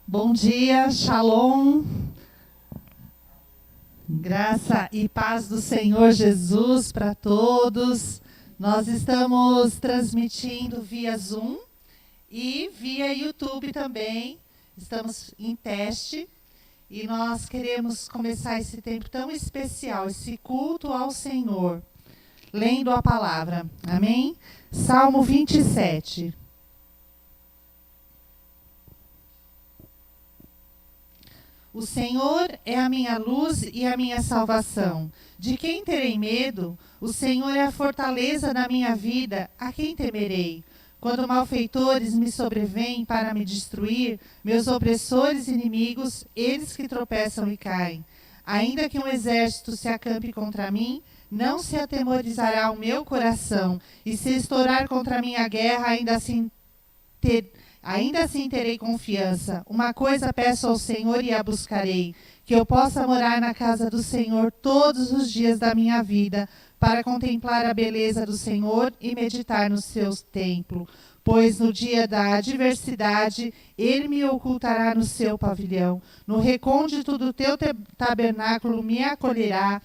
Bom dia, Shalom, graça e paz do Senhor Jesus para todos. Nós estamos transmitindo via Zoom e via YouTube também. Estamos em teste e nós queremos começar esse tempo tão especial, esse culto ao Senhor, lendo a palavra. Amém? Salmo 27. O Senhor é a minha luz e a minha salvação. De quem terei medo? O Senhor é a fortaleza da minha vida. A quem temerei? Quando malfeitores me sobrevêm para me destruir, meus opressores e inimigos, eles que tropeçam e caem. Ainda que um exército se acampe contra mim, não se atemorizará o meu coração. E se estourar contra mim a guerra, ainda assim terei confiança. Uma coisa peço ao Senhor e a buscarei, que eu possa morar na casa do Senhor todos os dias da minha vida, para contemplar a beleza do Senhor e meditar no seu templo. Pois no dia da adversidade, ele me ocultará no seu pavilhão. No recôndito do teu tabernáculo me acolherá.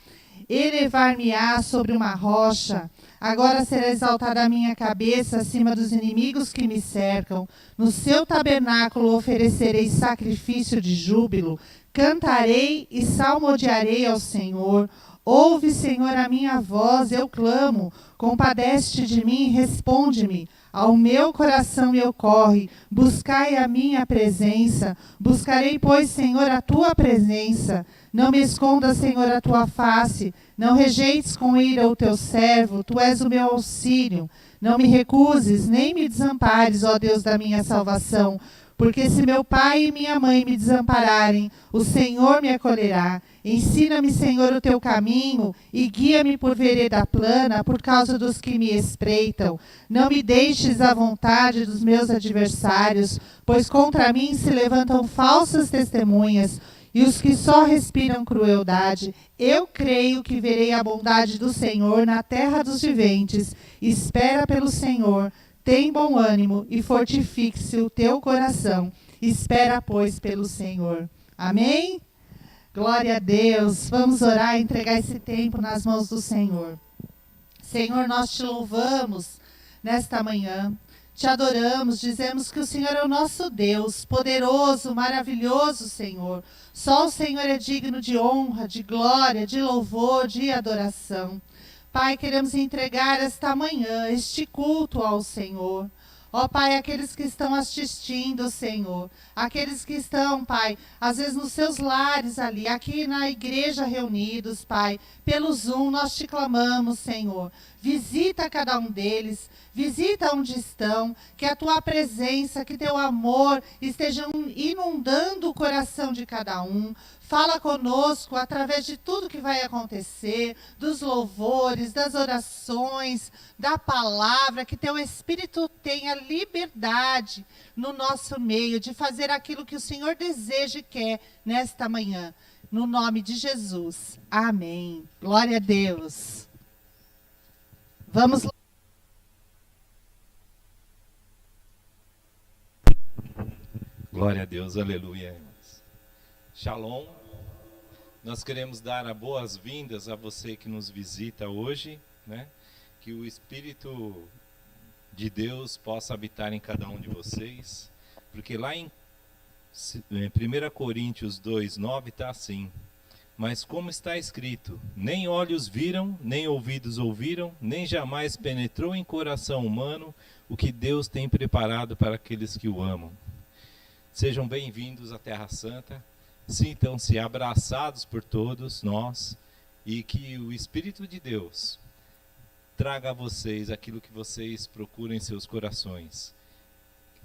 Elevar-me-á sobre uma rocha. Agora será exaltada a minha cabeça acima dos inimigos que me cercam. No seu tabernáculo oferecerei sacrifício de júbilo. Cantarei e salmodiarei ao Senhor. Ouve, Senhor, a minha voz, eu clamo. Compadece-te de mim, responde-me. Ao meu coração me ocorre. Buscai a minha presença. Buscarei, pois, Senhor, a tua presença. Não me escondas, Senhor, a tua face. Não rejeites com ira o teu servo. Tu és o meu auxílio. Não me recuses, nem me desampares, ó Deus da minha salvação. Porque se meu pai e minha mãe me desampararem, o Senhor me acolherá. Ensina-me, Senhor, o teu caminho e guia-me por vereda plana por causa dos que me espreitam. Não me deixes à vontade dos meus adversários, pois contra mim se levantam falsas testemunhas e os que só respiram crueldade. Eu creio que verei a bondade do Senhor na terra dos viventes. Espera pelo Senhor. Tem bom ânimo e fortifique-se o teu coração. Espera, pois, pelo Senhor. Amém? Glória a Deus. Vamos orar e entregar esse tempo nas mãos do Senhor. Senhor, nós te louvamos nesta manhã. Te adoramos, dizemos que o Senhor é o nosso Deus, poderoso, maravilhoso, Senhor. Só o Senhor é digno de honra, de glória, de louvor, de adoração. Pai, queremos entregar esta manhã, este culto ao Senhor. Ó Pai, aqueles que estão assistindo, Senhor, aqueles que estão, Pai, às vezes nos seus lares ali, aqui na igreja reunidos, Pai, pelo Zoom, nós te clamamos, Senhor. Visita cada um deles, visita onde estão, que a tua presença, que teu amor estejam inundando o coração de cada um. Fala conosco através de tudo que vai acontecer, dos louvores, das orações, da palavra, que teu Espírito tenha liberdade no nosso meio, de fazer aquilo que o Senhor deseja e quer nesta manhã. No nome de Jesus. Amém. Glória a Deus. Vamos lá. Glória a Deus, aleluia. Shalom. Nós queremos dar as boas-vindas a você que nos visita hoje, né? Que o Espírito de Deus possa habitar em cada um de vocês, porque lá em 1 Coríntios 2:9 está assim: mas como está escrito, nem olhos viram, nem ouvidos ouviram, nem jamais penetrou em coração humano o que Deus tem preparado para aqueles que o amam. Sejam bem-vindos à Terra Santa. Sintam-se abraçados por todos nós e que o Espírito de Deus traga a vocês aquilo que vocês procuram em seus corações.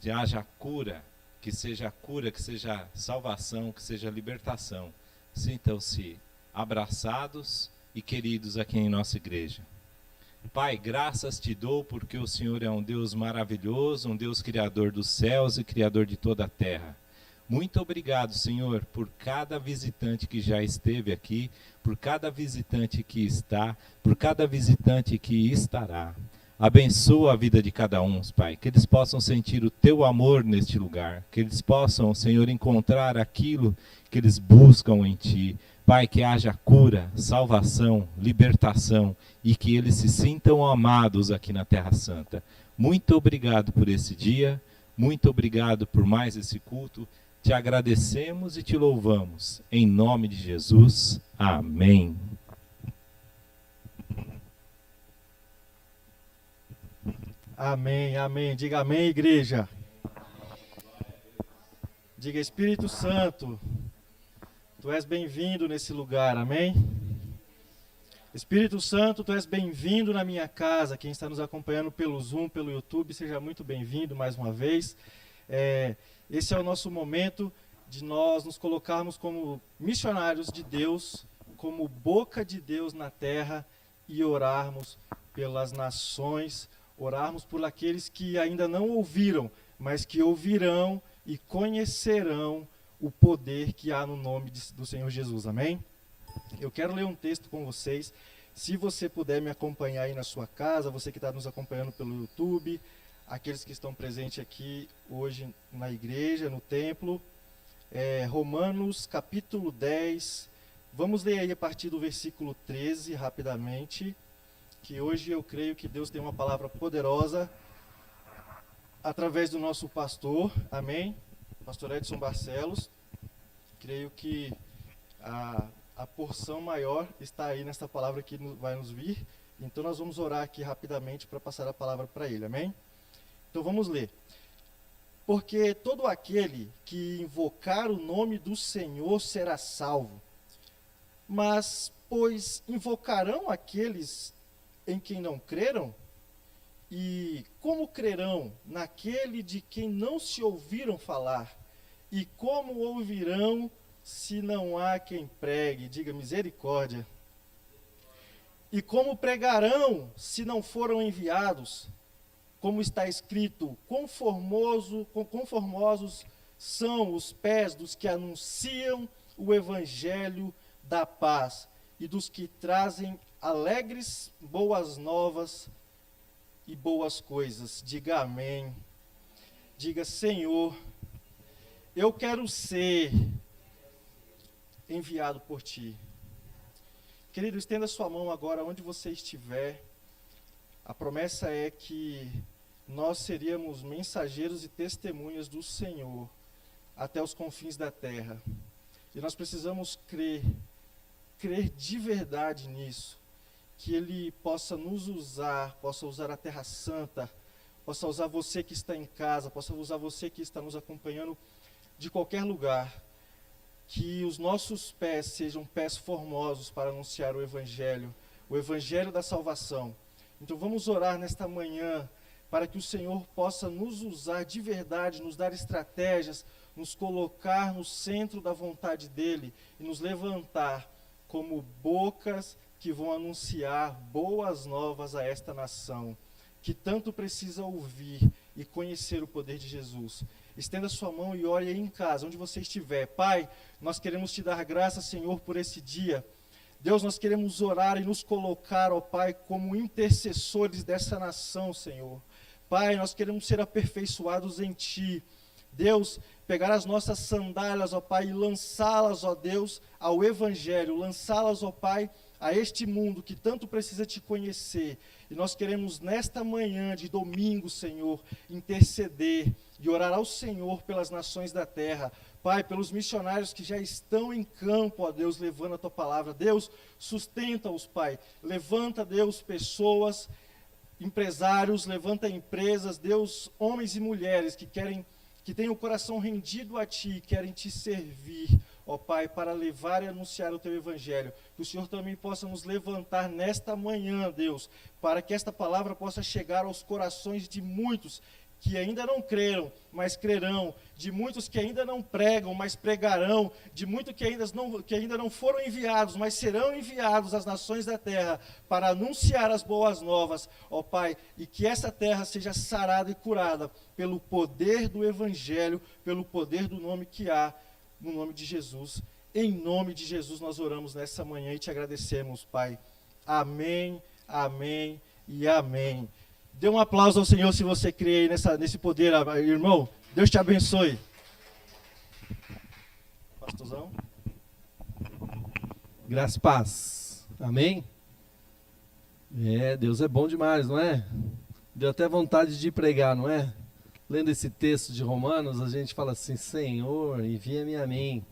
Que haja cura, que seja salvação, que seja libertação. Sintam-se abraçados e queridos aqui em nossa igreja. Pai, graças te dou porque o Senhor é um Deus maravilhoso, um Deus criador dos céus e criador de toda a terra. Muito obrigado, Senhor, por cada visitante que já esteve aqui, por cada visitante que está, por cada visitante que estará. Abençoa a vida de cada um, Pai, que eles possam sentir o Teu amor neste lugar, que eles possam, Senhor, encontrar aquilo que eles buscam em Ti. Pai, que haja cura, salvação, libertação e que eles se sintam amados aqui na Terra Santa. Muito obrigado por esse dia, muito obrigado por mais esse culto. Te agradecemos e te louvamos. Em nome de Jesus. Amém. Amém, amém. Diga amém, igreja. Diga, Espírito Santo, Tu és bem-vindo nesse lugar, amém? Espírito Santo, Tu és bem-vindo na minha casa. Quem está nos acompanhando pelo Zoom, pelo YouTube, seja muito bem-vindo mais uma vez. Esse é o nosso momento de nós nos colocarmos como missionários de Deus, como boca de Deus na terra e orarmos pelas nações, orarmos por aqueles que ainda não ouviram, mas que ouvirão e conhecerão o poder que há no nome do Senhor Jesus, amém? Eu quero ler um texto com vocês. Se você puder me acompanhar aí na sua casa, você que está nos acompanhando pelo YouTube, aqueles que estão presentes aqui hoje na igreja, no templo, Romanos capítulo 10, vamos ler aí a partir do versículo 13 rapidamente, que hoje eu creio que Deus tem uma palavra poderosa através do nosso pastor, amém? Pastor Edson Barcelos. Creio que a porção maior está aí nesta palavra que vai nos vir. Então nós vamos orar aqui rapidamente para passar a palavra para ele, amém? Então vamos ler. Porque todo aquele que invocar o nome do Senhor será salvo. Mas, pois invocarão aqueles em quem não creram? E como crerão naquele de quem não se ouviram falar? E como ouvirão se não há quem pregue? Diga misericórdia. E como pregarão se não foram enviados? Como está escrito, quão formosos são os pés dos que anunciam o evangelho da paz e dos que trazem alegres boas novas e boas coisas. Diga amém. Diga, Senhor, eu quero ser enviado por Ti. Querido, estenda sua mão agora onde você estiver. A promessa é que nós seríamos mensageiros e testemunhas do Senhor até os confins da terra. E nós precisamos crer de verdade nisso, que Ele possa nos usar, possa usar a Terra Santa, possa usar você que está em casa, possa usar você que está nos acompanhando de qualquer lugar, que os nossos pés sejam pés formosos para anunciar o Evangelho da salvação. Então vamos orar nesta manhã, para que o Senhor possa nos usar de verdade, nos dar estratégias, nos colocar no centro da vontade dEle e nos levantar como bocas que vão anunciar boas novas a esta nação, que tanto precisa ouvir e conhecer o poder de Jesus. Estenda sua mão e ore aí em casa, onde você estiver. Pai, nós queremos Te dar graça, Senhor, por esse dia. Deus, nós queremos orar e nos colocar, ó Pai, como intercessores dessa nação, Senhor. Pai, nós queremos ser aperfeiçoados em Ti. Deus, pegar as nossas sandálias, ó Pai, e lançá-las, ó Deus, ao Evangelho, lançá-las, ó Pai, a este mundo que tanto precisa Te conhecer. E nós queremos nesta manhã de domingo, Senhor, interceder e orar ao Senhor pelas nações da terra. Pai, pelos missionários que já estão em campo, ó Deus, levando a Tua palavra. Deus, sustenta-os, Pai. Levanta, Deus, pessoas, empresários, levanta empresas, Deus, homens e mulheres que têm o coração rendido a Ti, querem Te servir, ó Pai, para levar e anunciar o Teu Evangelho. Que o Senhor também possa nos levantar nesta manhã, Deus, para que esta palavra possa chegar aos corações de muitos que ainda não creram, mas crerão, de muitos que ainda não pregam, mas pregarão, de muitos que ainda não foram enviados, mas serão enviados às nações da terra para anunciar as boas novas, ó Pai, e que essa terra seja sarada e curada pelo poder do Evangelho, pelo poder do nome que há, no nome de Jesus. Em nome de Jesus nós oramos nessa manhã e Te agradecemos, Pai. Amém, amém e amém. Dê um aplauso ao Senhor se você crê aí nesse poder, irmão. Deus te abençoe. Pastorzão. Graça e paz. Amém? Deus é bom demais, não é? Deu até vontade de pregar, não é? Lendo esse texto de Romanos, a gente fala assim: Senhor, envia-me a mim.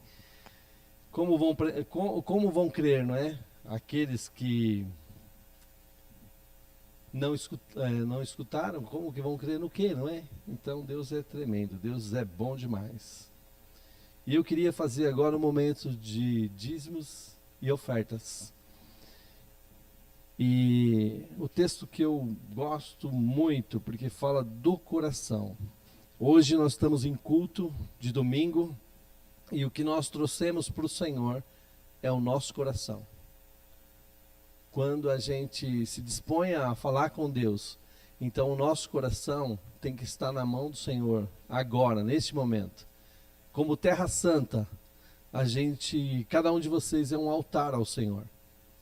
Como vão crer, não é? Aqueles que não escutaram, como que vão crer no quê, não é? Então Deus é tremendo, Deus é bom demais. E eu queria fazer agora um momento de dízimos e ofertas. E o texto que eu gosto muito, porque fala do coração. Hoje nós estamos em culto de domingo, e o que nós trouxemos para o Senhor é o nosso coração. Quando a gente se dispõe a falar com Deus, então o nosso coração tem que estar na mão do Senhor, agora, neste momento. Como terra santa, cada um de vocês é um altar ao Senhor.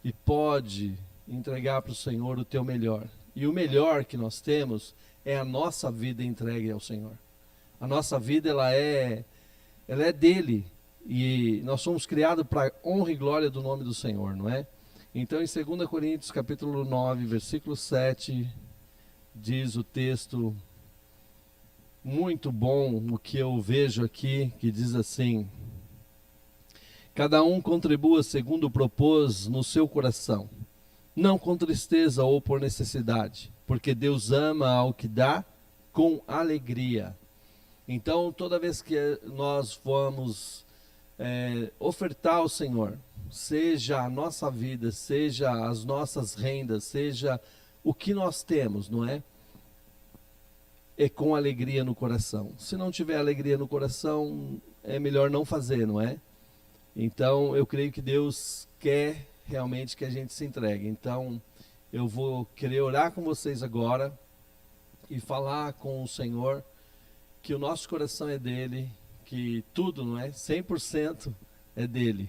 E pode entregar para o Senhor o teu melhor. E o melhor que nós temos é a nossa vida entregue ao Senhor. A nossa vida, ela é dele. E nós somos criados para honra e glória do nome do Senhor, não é? Então, em 2 Coríntios, capítulo 9, versículo 7, diz o texto muito bom, o que eu vejo aqui, que diz assim: cada um contribua segundo propôs no seu coração, não com tristeza ou por necessidade, porque Deus ama ao que dá com alegria. Então, toda vez que nós vamos ofertar ao Senhor, seja a nossa vida, seja as nossas rendas, seja o que nós temos, não é? É com alegria no coração. Se não tiver alegria no coração, é melhor não fazer, não é? Então, eu creio que Deus quer realmente que a gente se entregue. Então, eu vou querer orar com vocês agora e falar com o Senhor que o nosso coração é dele, que tudo, não é? 100% é dele.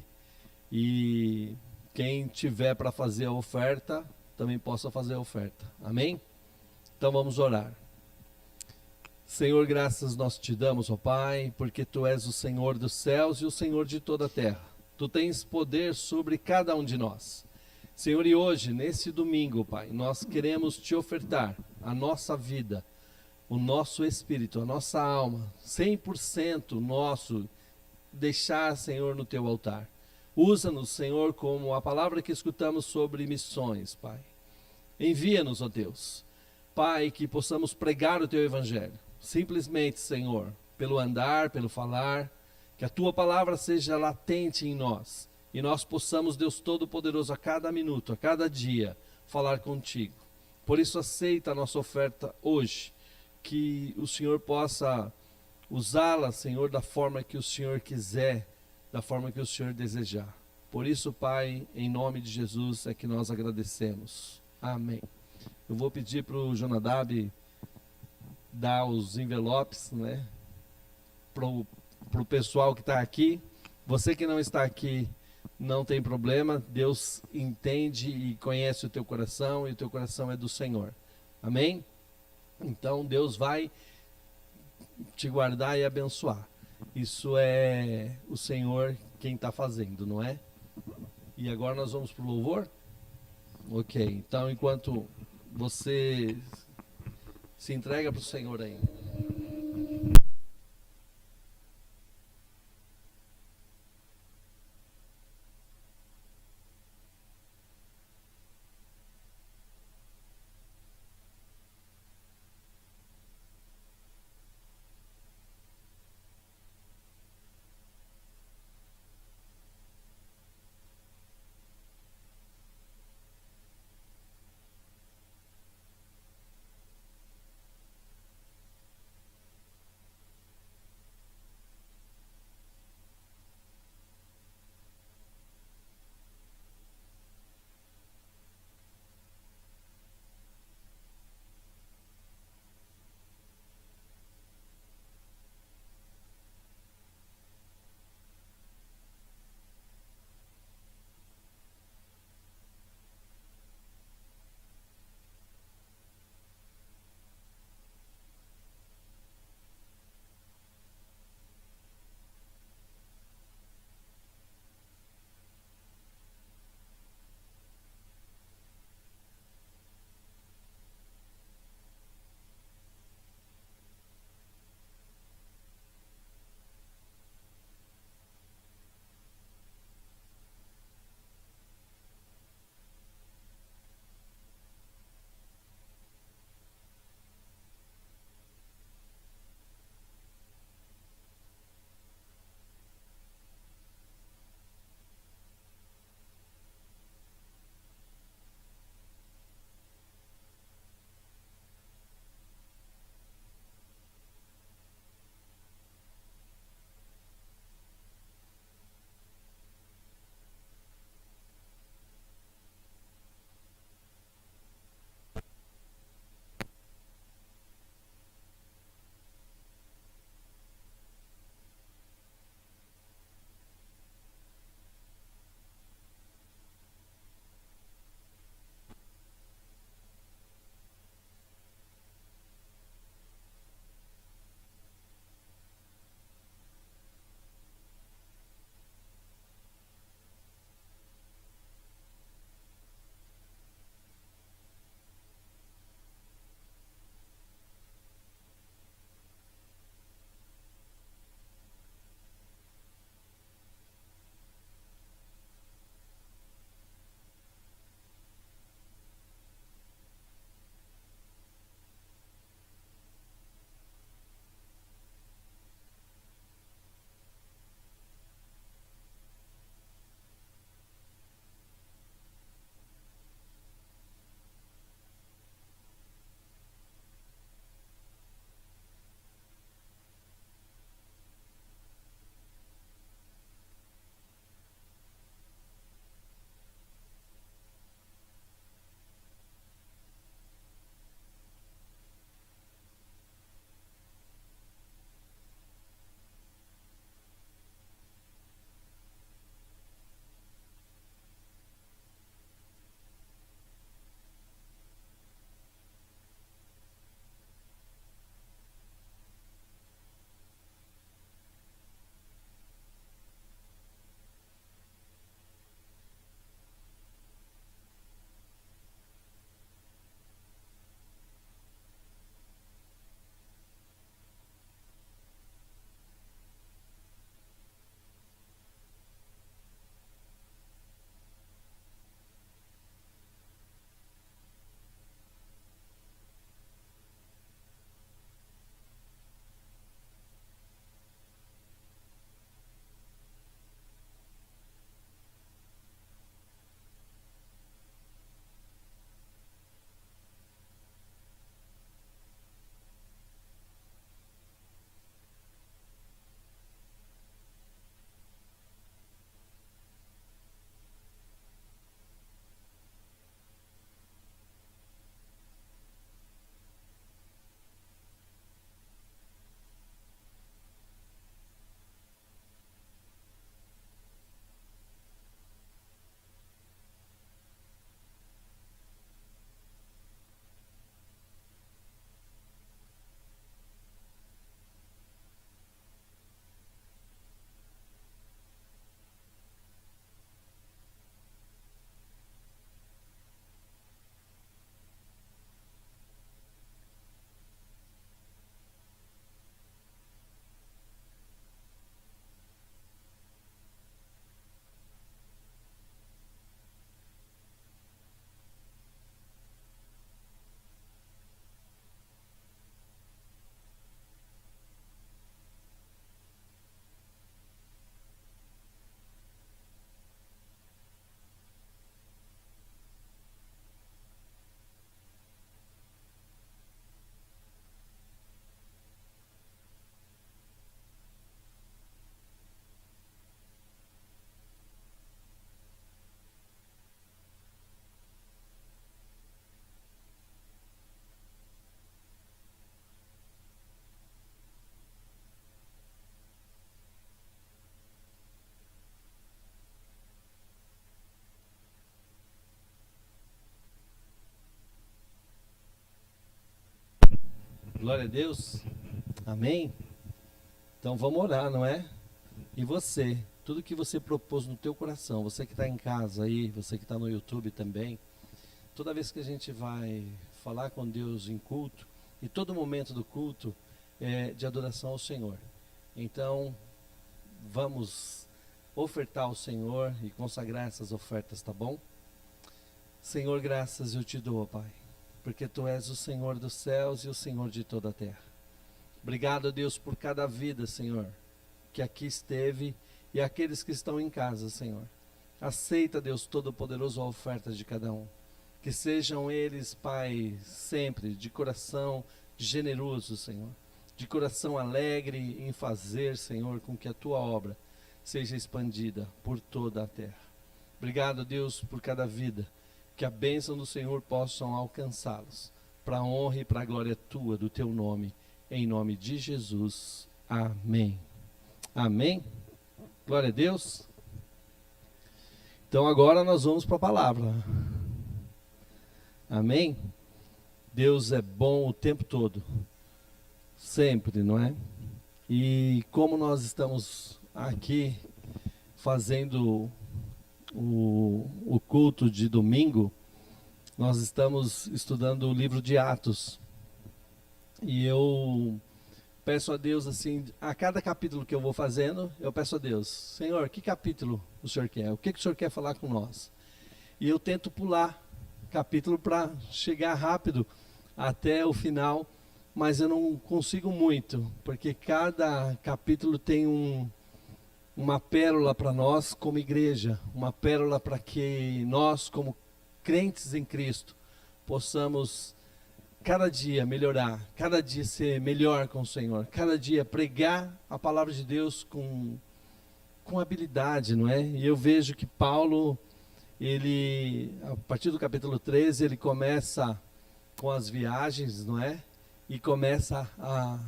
E quem tiver para fazer a oferta, também possa fazer a oferta. Amém? Então vamos orar. Senhor, graças nós te damos, ó Pai, porque Tu és o Senhor dos céus e o Senhor de toda a terra. Tu tens poder sobre cada um de nós. Senhor, e hoje, nesse domingo, Pai, nós queremos Te ofertar a nossa vida, o nosso espírito, a nossa alma, 100% nosso, deixar, Senhor, no Teu altar. Usa-nos, Senhor, como a palavra que escutamos sobre missões, Pai. Envia-nos, ó Deus. Pai, que possamos pregar o Teu Evangelho. Simplesmente, Senhor, pelo andar, pelo falar, que a Tua palavra seja latente em nós. E nós possamos, Deus Todo-Poderoso, a cada minuto, a cada dia, falar contigo. Por isso, aceita a nossa oferta hoje. Que o Senhor possa usá-la, Senhor, da forma que o Senhor quiser, da forma que o Senhor desejar. Por isso, Pai, em nome de Jesus, é que nós agradecemos. Amém. Eu vou pedir para o Jonadab dar os envelopes, né, para o pessoal que está aqui. Você que não está aqui, não tem problema. Deus entende e conhece o teu coração, e o teu coração é do Senhor. Amém? Então, Deus vai te guardar e abençoar. Isso é o Senhor quem está fazendo, não é? E agora nós vamos para o louvor? Ok, então enquanto você se entrega para o Senhor aí. Glória a Deus. Amém? Então vamos orar, não é? E você, tudo que você propôs no teu coração, você que está em casa aí, você que está no YouTube também, toda vez que a gente vai falar com Deus em culto, e todo momento do culto é de adoração ao Senhor. Então, vamos ofertar ao Senhor e consagrar essas ofertas, tá bom? Senhor, graças eu te dou, Pai, porque Tu és o Senhor dos céus e o Senhor de toda a terra. Obrigado, Deus, por cada vida, Senhor, que aqui esteve e aqueles que estão em casa, Senhor. Aceita, Deus Todo-Poderoso, a oferta de cada um. Que sejam eles, Pai, sempre de coração generoso, Senhor. De coração alegre em fazer, Senhor, com que a Tua obra seja expandida por toda a terra. Obrigado, Deus, por cada vida. Que a bênção do Senhor possam alcançá-los. Para a honra e para a glória Tua, do Teu nome. Em nome de Jesus. Amém. Amém. Glória a Deus. Então agora nós vamos para a palavra. Amém? Deus é bom o tempo todo. Sempre, não é? E como nós estamos aqui fazendo o culto de domingo, nós estamos estudando o livro de Atos. E eu peço a Deus assim, a cada capítulo que eu vou fazendo, eu peço a Deus, Senhor, que capítulo o Senhor quer? O que o Senhor quer falar com nós? E eu tento pular capítulo para chegar rápido até o final, mas eu não consigo muito, porque cada capítulo tem uma pérola para nós como igreja, uma pérola para que nós, como crentes em Cristo, possamos cada dia melhorar, cada dia ser melhor com o Senhor, cada dia pregar a palavra de Deus com habilidade, não é? E eu vejo que Paulo, ele, a partir do capítulo 13, ele começa com as viagens, não é? E começa a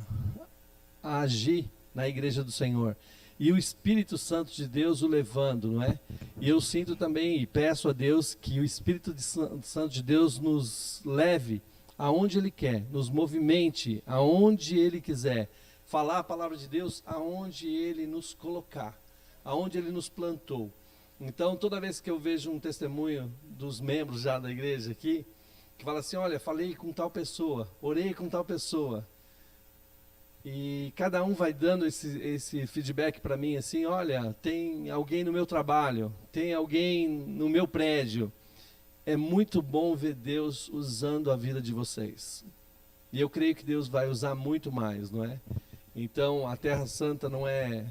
agir na igreja do Senhor. E o Espírito Santo de Deus o levando, não é? E eu sinto também e peço a Deus que o Espírito Santo de Deus nos leve aonde Ele quer, nos movimente aonde Ele quiser, falar a palavra de Deus aonde Ele nos colocar, aonde Ele nos plantou. Então, toda vez que eu vejo um testemunho dos membros já da igreja aqui, que fala assim, olha, falei com tal pessoa, orei com tal pessoa, e cada um vai dando esse feedback para mim, assim, olha, tem alguém no meu trabalho, tem alguém no meu prédio. É muito bom ver Deus usando a vida de vocês. E eu creio que Deus vai usar muito mais, não é? Então, a Terra Santa não é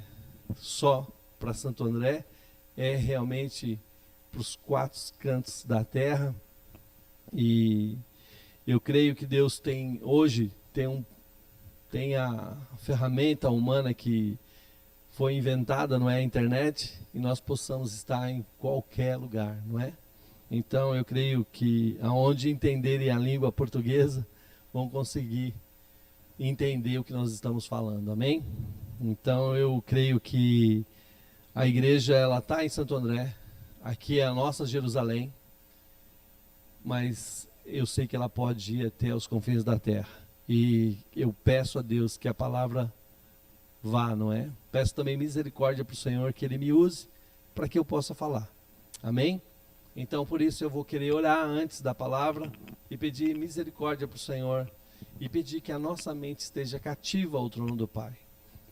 só para Santo André, é realmente para os 4 cantos da terra. E eu creio que Deus tem, hoje, tem a ferramenta humana que foi inventada, não é? A internet, e nós possamos estar em qualquer lugar, não é? Então eu creio que aonde entenderem a língua portuguesa, vão conseguir entender o que nós estamos falando, amém? Então eu creio que a igreja, ela está em Santo André, aqui é a nossa Jerusalém, mas eu sei que ela pode ir até os confins da terra. E eu peço a Deus que a palavra vá, não é? Peço também misericórdia para o Senhor, que Ele me use para que eu possa falar, amém? Então, por isso, eu vou querer orar antes da palavra e pedir misericórdia para o Senhor e pedir que a nossa mente esteja cativa ao trono do Pai.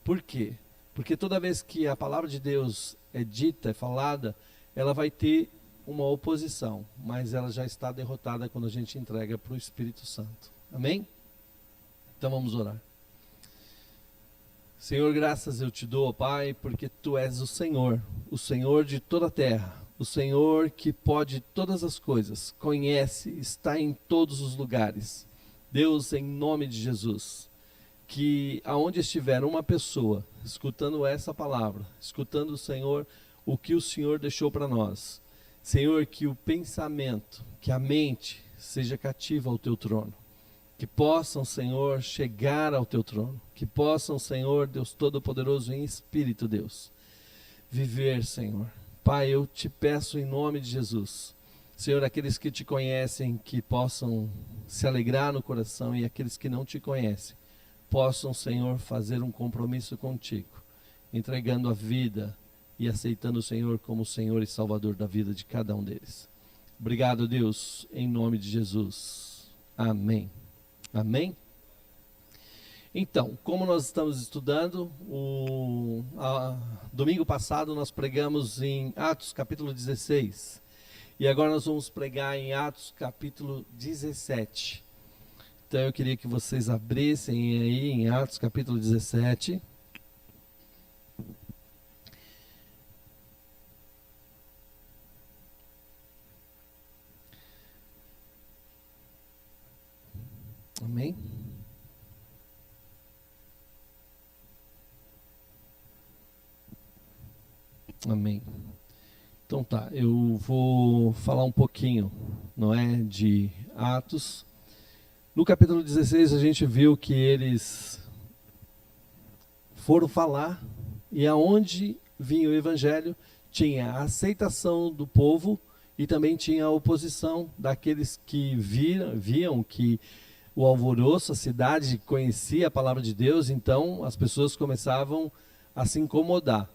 Por quê? Porque toda vez que a palavra de Deus é dita, é falada, ela vai ter uma oposição, mas ela já está derrotada quando a gente entrega para o Espírito Santo. Amém? Então vamos orar. Senhor, graças eu te dou, Pai, porque Tu és o Senhor de toda a terra. O Senhor que pode todas as coisas, conhece, está em todos os lugares. Deus, em nome de Jesus, que aonde estiver uma pessoa escutando essa palavra, escutando o Senhor, o que o Senhor deixou para nós, Senhor, que o pensamento, que a mente seja cativa ao Teu trono, que possam, Senhor, chegar ao Teu trono, que possam, Senhor, Deus Todo-Poderoso em Espírito, Deus, viver, Senhor. Pai, eu te peço em nome de Jesus, Senhor, aqueles que te conhecem, que possam se alegrar no coração, e aqueles que não te conhecem, possam, Senhor, fazer um compromisso contigo, entregando a vida e aceitando o Senhor como Senhor e Salvador da vida de cada um deles. Obrigado, Deus, em nome de Jesus. Amém. Amém? Então, como nós estamos estudando, domingo passado nós pregamos em Atos capítulo 16. E agora nós vamos pregar em Atos capítulo 17. Então eu queria que vocês abrissem aí em Atos capítulo 17. Amém? Amém. Então tá, eu vou falar um pouquinho, não é, de Atos. No capítulo 16 a gente viu que eles foram falar e aonde vinha o evangelho tinha a aceitação do povo e também tinha a oposição daqueles que viam que o alvoroço, a cidade conhecia a palavra de Deus, então as pessoas começavam a se incomodar.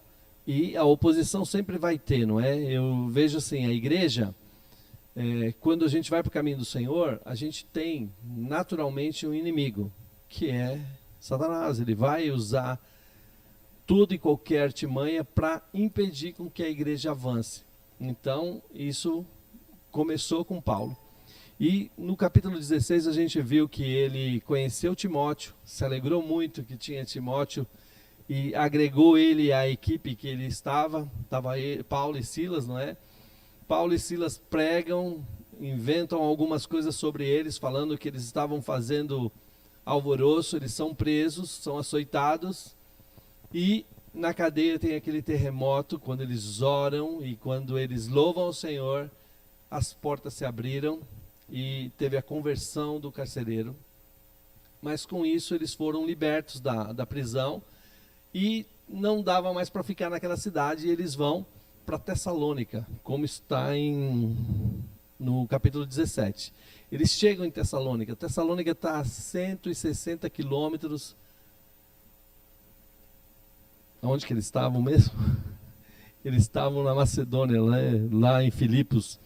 E a oposição sempre vai ter, não é? Eu vejo assim, a igreja, quando a gente vai para o caminho do Senhor, a gente tem naturalmente um inimigo, que é Satanás. Ele vai usar tudo e qualquer artimanha para impedir com que a igreja avance. Então, isso começou com Paulo. E no capítulo 16 a gente viu que ele conheceu Timóteo, se alegrou muito que tinha Timóteo, e agregou ele à equipe que ele estava Paulo e Silas, não é? Paulo e Silas pregam, inventam algumas coisas sobre eles, falando que eles estavam fazendo alvoroço, eles são presos, são açoitados, e na cadeia tem aquele terremoto, quando eles oram e quando eles louvam ao Senhor, as portas se abriram e teve a conversão do carcereiro. Mas com isso eles foram libertos da prisão, e não dava mais para ficar naquela cidade, e eles vão para Tessalônica, como está no capítulo 17. Eles chegam em Tessalônica. Tessalônica está a 160 quilômetros. Onde que eles estavam mesmo? Eles estavam na Macedônia, lá em Filipos.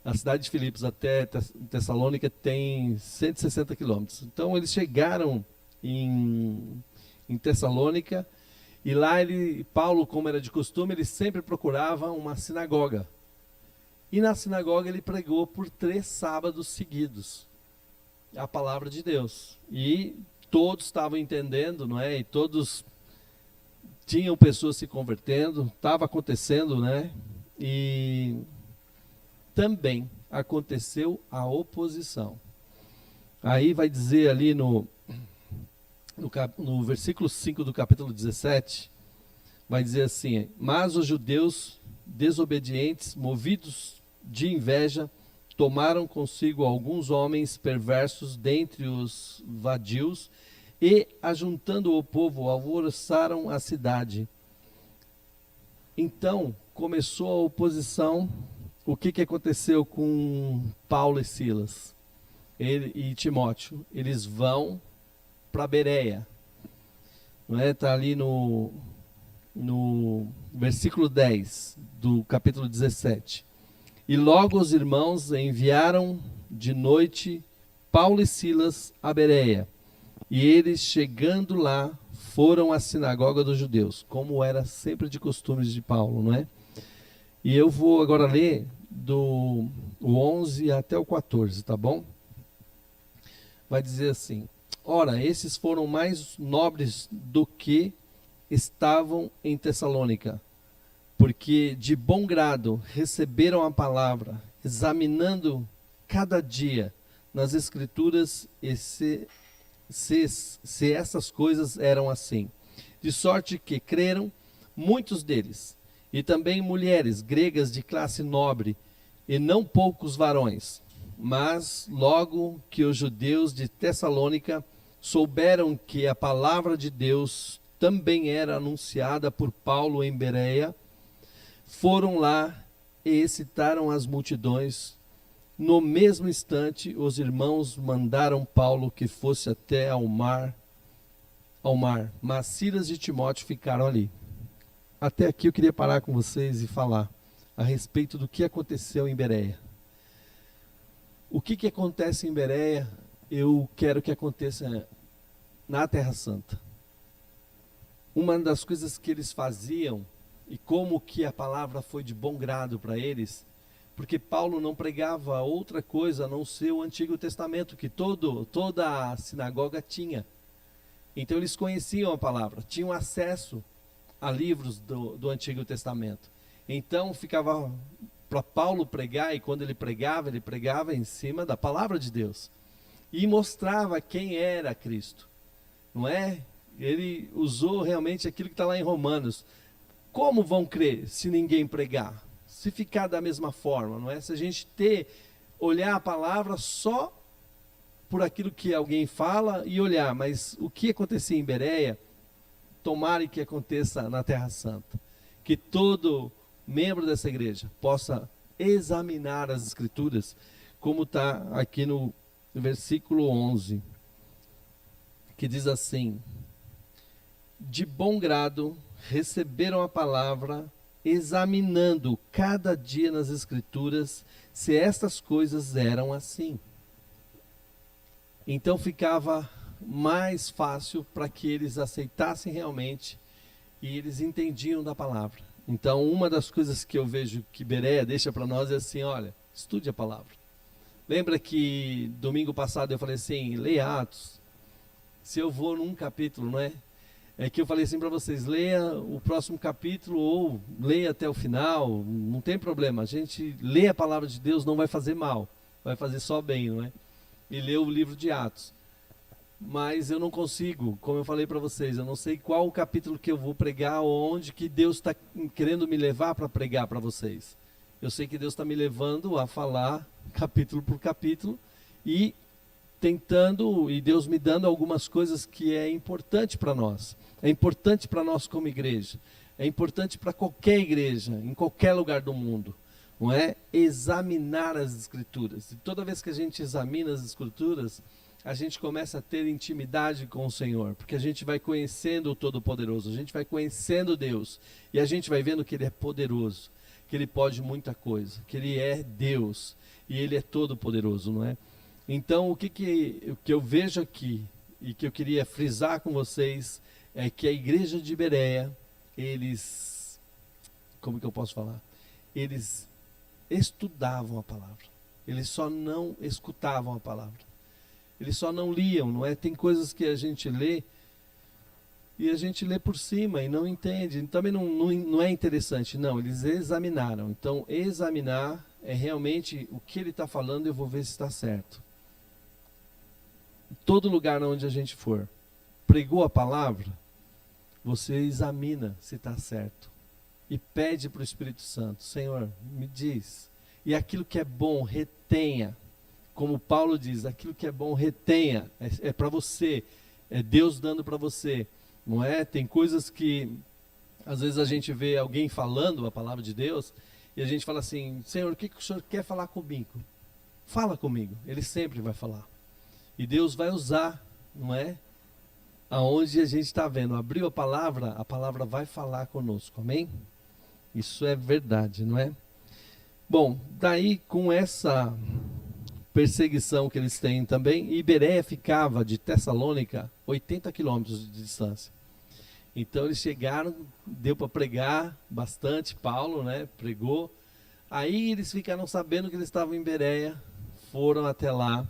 A cidade de Filipos até Tessalônica tem 160 quilômetros. Então eles chegaram em Tessalônica, e lá Paulo, como era de costume, ele sempre procurava uma sinagoga. E na sinagoga ele pregou por 3 sábados seguidos a palavra de Deus. E todos estavam entendendo, não é? E todos tinham pessoas se convertendo, estava acontecendo, né? E também aconteceu a oposição. Aí vai dizer ali no versículo 5 do capítulo 17, vai dizer assim: mas os judeus desobedientes, movidos de inveja, tomaram consigo alguns homens perversos dentre os vadios e, ajuntando o povo, alvoroçaram a cidade. Então começou a oposição. O que aconteceu com Paulo e Silas e Timóteo? Eles vão para Bereia, não é? Está ali no versículo 10 do capítulo 17. E logo os irmãos enviaram de noite Paulo e Silas a Bereia, e eles, chegando lá, foram à sinagoga dos judeus, como era sempre de costumes de Paulo, não é? E eu vou agora ler do 11 até o 14, tá bom? Vai dizer assim: ora, esses foram mais nobres do que estavam em Tessalônica, porque de bom grado receberam a palavra, examinando cada dia nas Escrituras se essas coisas eram assim. De sorte que creram muitos deles, e também mulheres gregas de classe nobre, e não poucos varões. Mas logo que os judeus de Tessalônica souberam que a palavra de Deus também era anunciada por Paulo em Bereia, foram lá e excitaram as multidões. No mesmo instante, os irmãos mandaram Paulo que fosse até ao mar, ao mar, mas Silas e Timóteo ficaram ali. Até aqui eu queria parar com vocês e falar a respeito do que aconteceu em Bereia. O que acontece em Bereia, eu quero que aconteça na Terra Santa. Uma das coisas que eles faziam, e como que a palavra foi de bom grado para eles, porque Paulo não pregava outra coisa a não ser o Antigo Testamento, que toda a sinagoga tinha. Então eles conheciam a palavra, tinham acesso a livros do Antigo Testamento. Então ficava para Paulo pregar, e quando ele pregava em cima da palavra de Deus. E mostrava quem era Cristo. Não é? Ele usou realmente aquilo que está lá em Romanos. Como vão crer se ninguém pregar? Se ficar da mesma forma, não é? Se a gente olhar a palavra só por aquilo que alguém fala e olhar, mas o que acontecia em Bereia, tomara que aconteça na Terra Santa. Que todo membro dessa igreja possa examinar as Escrituras, como está aqui no versículo 11, que diz assim: de bom grado receberam a palavra, examinando cada dia nas Escrituras se estas coisas eram assim. Então ficava mais fácil para que eles aceitassem realmente, e eles entendiam da palavra. Então uma das coisas que eu vejo que Bereia deixa para nós é assim: olha, estude a palavra. Lembra que domingo passado eu falei assim, leia Atos. Se eu vou num capítulo, não é? É que eu falei assim para vocês, leia o próximo capítulo ou leia até o final, não tem problema. A gente lê a palavra de Deus, não vai fazer mal, vai fazer só bem, não é? E lê o livro de Atos. Mas eu não consigo, como eu falei para vocês, eu não sei qual o capítulo que eu vou pregar, ou onde que Deus está querendo me levar para pregar para vocês. Eu sei que Deus está me levando a falar capítulo por capítulo e tentando, e Deus me dando algumas coisas que é importante para nós. É importante para nós como igreja. É importante para qualquer igreja, em qualquer lugar do mundo. Não é? Examinar as Escrituras. E toda vez que a gente examina as Escrituras, a gente começa a ter intimidade com o Senhor, porque a gente vai conhecendo o Todo-Poderoso, a gente vai conhecendo Deus, e a gente vai vendo que Ele é poderoso, que Ele pode muita coisa, que Ele é Deus, e Ele é todo-poderoso, não é? Então, o que eu vejo aqui, e que eu queria frisar com vocês, é que a igreja de Bereia, eles, como que eu posso falar? Eles estudavam a palavra, eles só não escutavam a palavra, eles só não liam, não é? Tem coisas que a gente lê, e a gente lê por cima e não entende, também não é interessante, não, eles examinaram. Então, examinar é realmente o que ele está falando, eu vou ver se está certo. Todo lugar onde a gente for, pregou a palavra, você examina se está certo. E pede para o Espírito Santo, Senhor, me diz. E aquilo que é bom, retenha. Como Paulo diz, aquilo que é bom, retenha. É para você, é Deus dando para você. Não é? Tem coisas que, às vezes a gente vê alguém falando a palavra de Deus, e a gente fala assim, Senhor, o que o Senhor quer falar comigo? Fala comigo. Ele sempre vai falar. E Deus vai usar, não é? Aonde a gente está vendo, abriu a palavra vai falar conosco, amém? Isso é verdade, não é? Bom, daí com essa perseguição que eles têm também, e Bereia ficava de Tessalônica 80 quilômetros de distância. Então eles chegaram, deu para pregar bastante, Paulo, né, pregou. Aí eles ficaram sabendo que eles estavam em Bereia, foram até lá,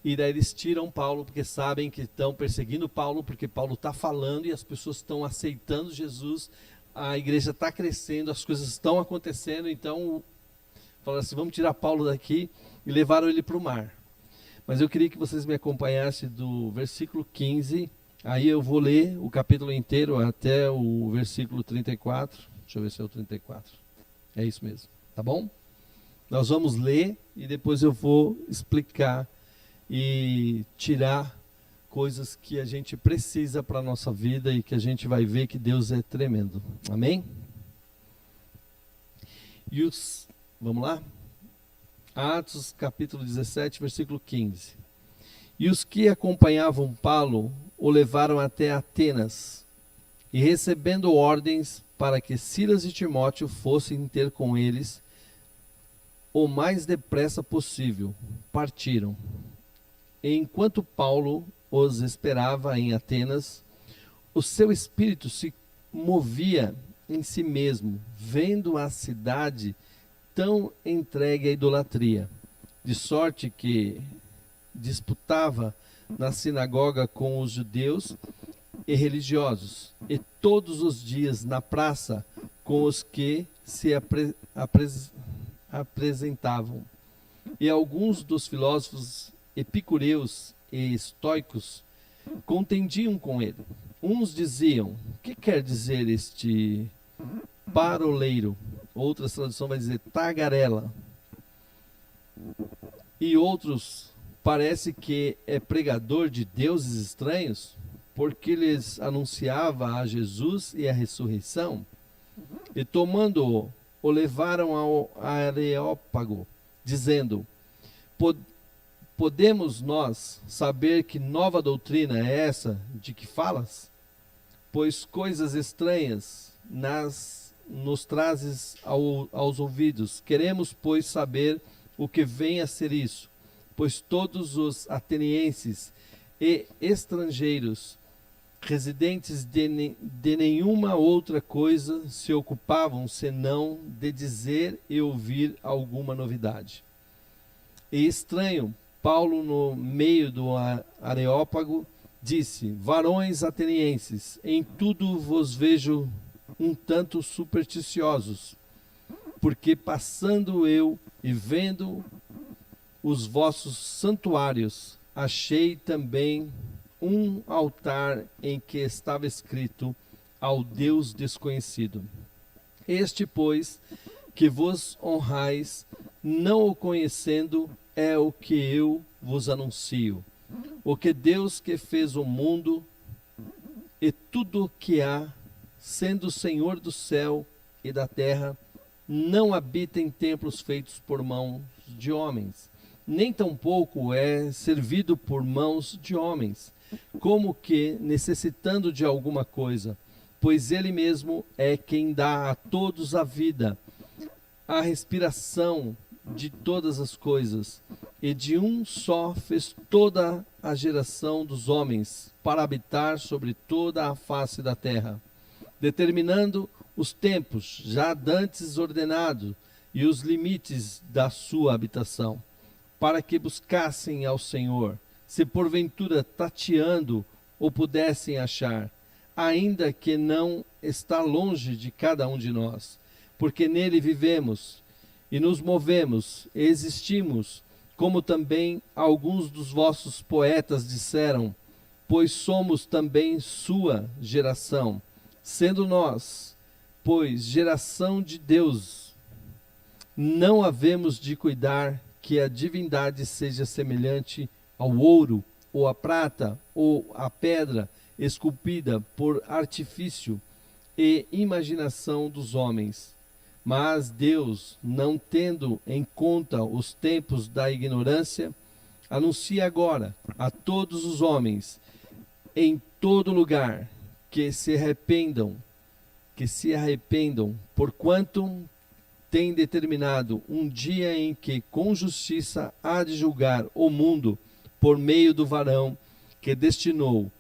e daí eles tiram Paulo, porque sabem que estão perseguindo Paulo, porque Paulo está falando e as pessoas estão aceitando Jesus, a igreja está crescendo, as coisas estão acontecendo, então falaram assim, vamos tirar Paulo daqui, e levaram ele para o mar. Mas eu queria que vocês me acompanhassem do versículo 15, aí eu vou ler o capítulo inteiro até o versículo 34, deixa eu ver se é o 34, é isso mesmo, tá bom? Nós vamos ler e depois eu vou explicar e tirar coisas que a gente precisa para a nossa vida e que a gente vai ver que Deus é tremendo. Amém? Vamos lá? Atos capítulo 17, versículo 15. E os que acompanhavam Paulo o levaram até Atenas, e recebendo ordens para que Silas e Timóteo fossem ter com eles o mais depressa possível, partiram. E enquanto Paulo os esperava em Atenas, o seu espírito se movia em si mesmo, vendo a cidade tão entregue à idolatria, de sorte que disputava na sinagoga com os judeus e religiosos, e todos os dias na praça com os que se apresentavam. E alguns dos filósofos epicureus e estoicos contendiam com ele. Uns diziam: o que quer dizer este paroleiro? Outras traduções vai dizer tagarela. E outros: parece que é pregador de deuses estranhos, porque lhes anunciava a Jesus e a ressurreição. E tomando-o, o levaram ao Areópago, dizendo: podemos nós saber que nova doutrina é essa de que falas? Pois coisas estranhas nos trazes aos ouvidos. Queremos, pois, saber o que vem a ser isso. Pois todos os atenienses e estrangeiros, residentes de nenhuma outra coisa, se ocupavam senão de dizer e ouvir alguma novidade. E estranho, Paulo, no meio do Areópago, disse: varões atenienses, em tudo vos vejo um tanto supersticiosos, porque passando eu e vendo os vossos santuários, achei também um altar em que estava escrito: ao Deus desconhecido. Este, pois, que vos honrais, não o conhecendo, é o que eu vos anuncio. O que Deus que fez o mundo e tudo o que há, sendo o Senhor do céu e da terra, não habita em templos feitos por mãos de homens, nem tampouco é servido por mãos de homens, como que necessitando de alguma coisa, pois ele mesmo é quem dá a todos a vida, a respiração de todas as coisas, e de um só fez toda a geração dos homens para habitar sobre toda a face da terra, determinando os tempos já dantes ordenados e os limites da sua habitação, para que buscassem ao Senhor, se porventura tateando o pudessem achar, ainda que não está longe de cada um de nós, porque nele vivemos e nos movemos e existimos, como também alguns dos vossos poetas disseram, pois somos também sua geração, sendo nós, pois, geração de Deus, não havemos de cuidar que a divindade seja semelhante ao ouro, ou à prata, ou à pedra, esculpida por artifício e imaginação dos homens. Mas Deus, não tendo em conta os tempos da ignorância, anuncia agora a todos os homens, em todo lugar, que se arrependam, porquanto tem determinado um dia em que com justiça há de julgar o mundo por meio do varão que destinou,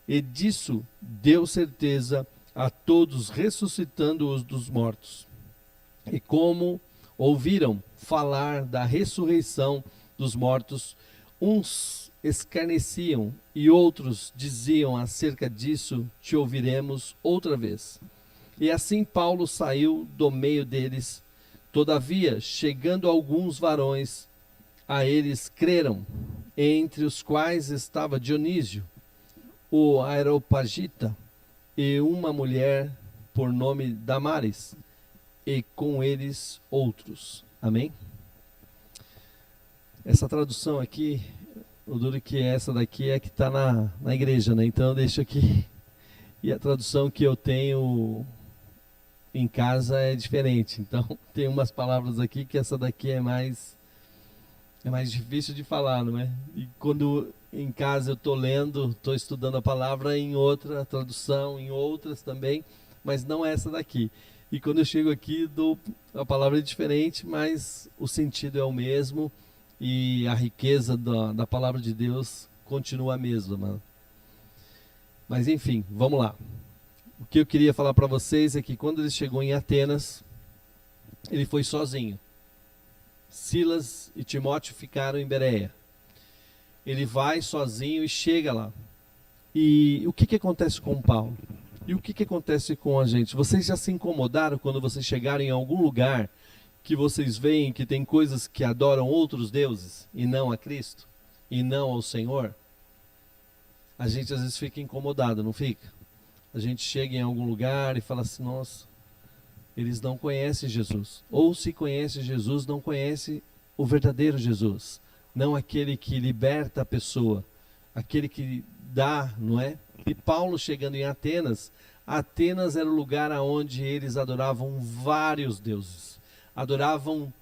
e disso deu certeza a todos, ressuscitando-os dos mortos. E como ouviram falar da ressurreição dos mortos, uns escarneciam e outros diziam acerca disso: te ouviremos outra vez. E assim Paulo saiu do meio deles. Todavia, chegando alguns varões, a eles creram, entre os quais estava Dionísio, o Areopagita, e uma mulher por nome Damaris, e com eles outros. Amém? Essa tradução aqui, o duro que é essa daqui é que está na igreja, né? Então eu deixo aqui. E a tradução que eu tenho em casa é diferente. Então tem umas palavras aqui que essa daqui é mais difícil de falar, não é? E quando em casa eu estou lendo, estou estudando a palavra em outra tradução, em outras também, mas não essa daqui. E quando eu chego aqui, a palavra é diferente, mas o sentido é o mesmo e a riqueza da palavra de Deus continua a mesma, mano. Mas enfim, vamos lá. O que eu queria falar para vocês é que quando ele chegou em Atenas, ele foi sozinho. Silas e Timóteo ficaram em Bereia. Ele vai sozinho e chega lá. E o que acontece com Paulo? E o que acontece com a gente? Vocês já se incomodaram quando vocês chegarem em algum lugar que vocês veem que tem coisas que adoram outros deuses e não a Cristo? E não ao Senhor? A gente às vezes fica incomodado, não fica? A gente chega em algum lugar e fala assim, nossa, eles não conhecem Jesus. Ou se conhece Jesus, não conhece o verdadeiro Jesus. Não aquele que liberta a pessoa, aquele que dá, não é? E Paulo chegando em Atenas, Atenas era o lugar onde eles adoravam vários deuses. Adoravam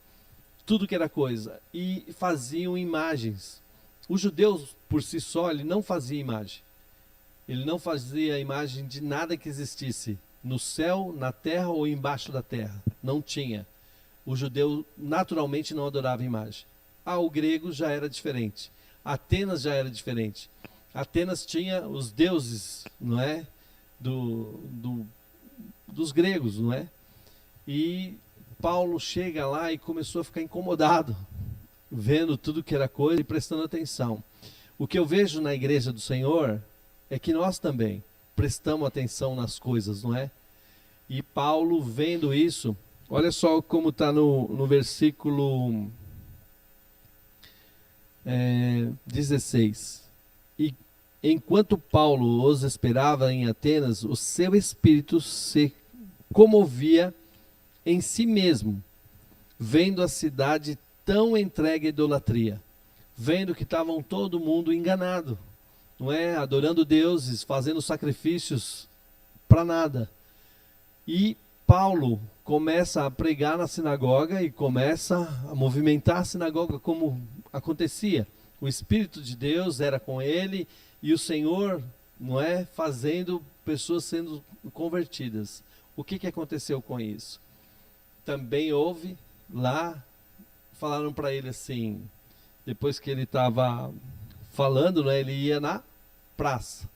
tudo que era coisa e faziam imagens. Os judeus, por si só, ele não fazia imagem. Ele não fazia imagem de nada que existisse no céu, na terra ou embaixo da terra. Não tinha. O judeu naturalmente não adorava imagem. O grego já era diferente. Atenas já era diferente. Atenas tinha os deuses, não é? Dos gregos, não é? E Paulo chega lá e começou a ficar incomodado, vendo tudo que era coisa e prestando atenção. O que eu vejo na igreja do Senhor é que nós também prestamos atenção nas coisas, não é? E Paulo, vendo isso, olha só como está no versículo 16. E enquanto Paulo os esperava em Atenas, o seu espírito se comovia em si mesmo, vendo a cidade tão entregue à idolatria, vendo que estavam todo mundo enganado, não é? Adorando deuses, fazendo sacrifícios para nada. E Paulo começa a pregar na sinagoga e começa a movimentar a sinagoga como acontecia. O Espírito de Deus era com ele e o Senhor, não é, fazendo pessoas sendo convertidas. O que aconteceu com isso? Também houve lá, falaram para ele assim, depois que ele estava falando, né, ele ia na praça.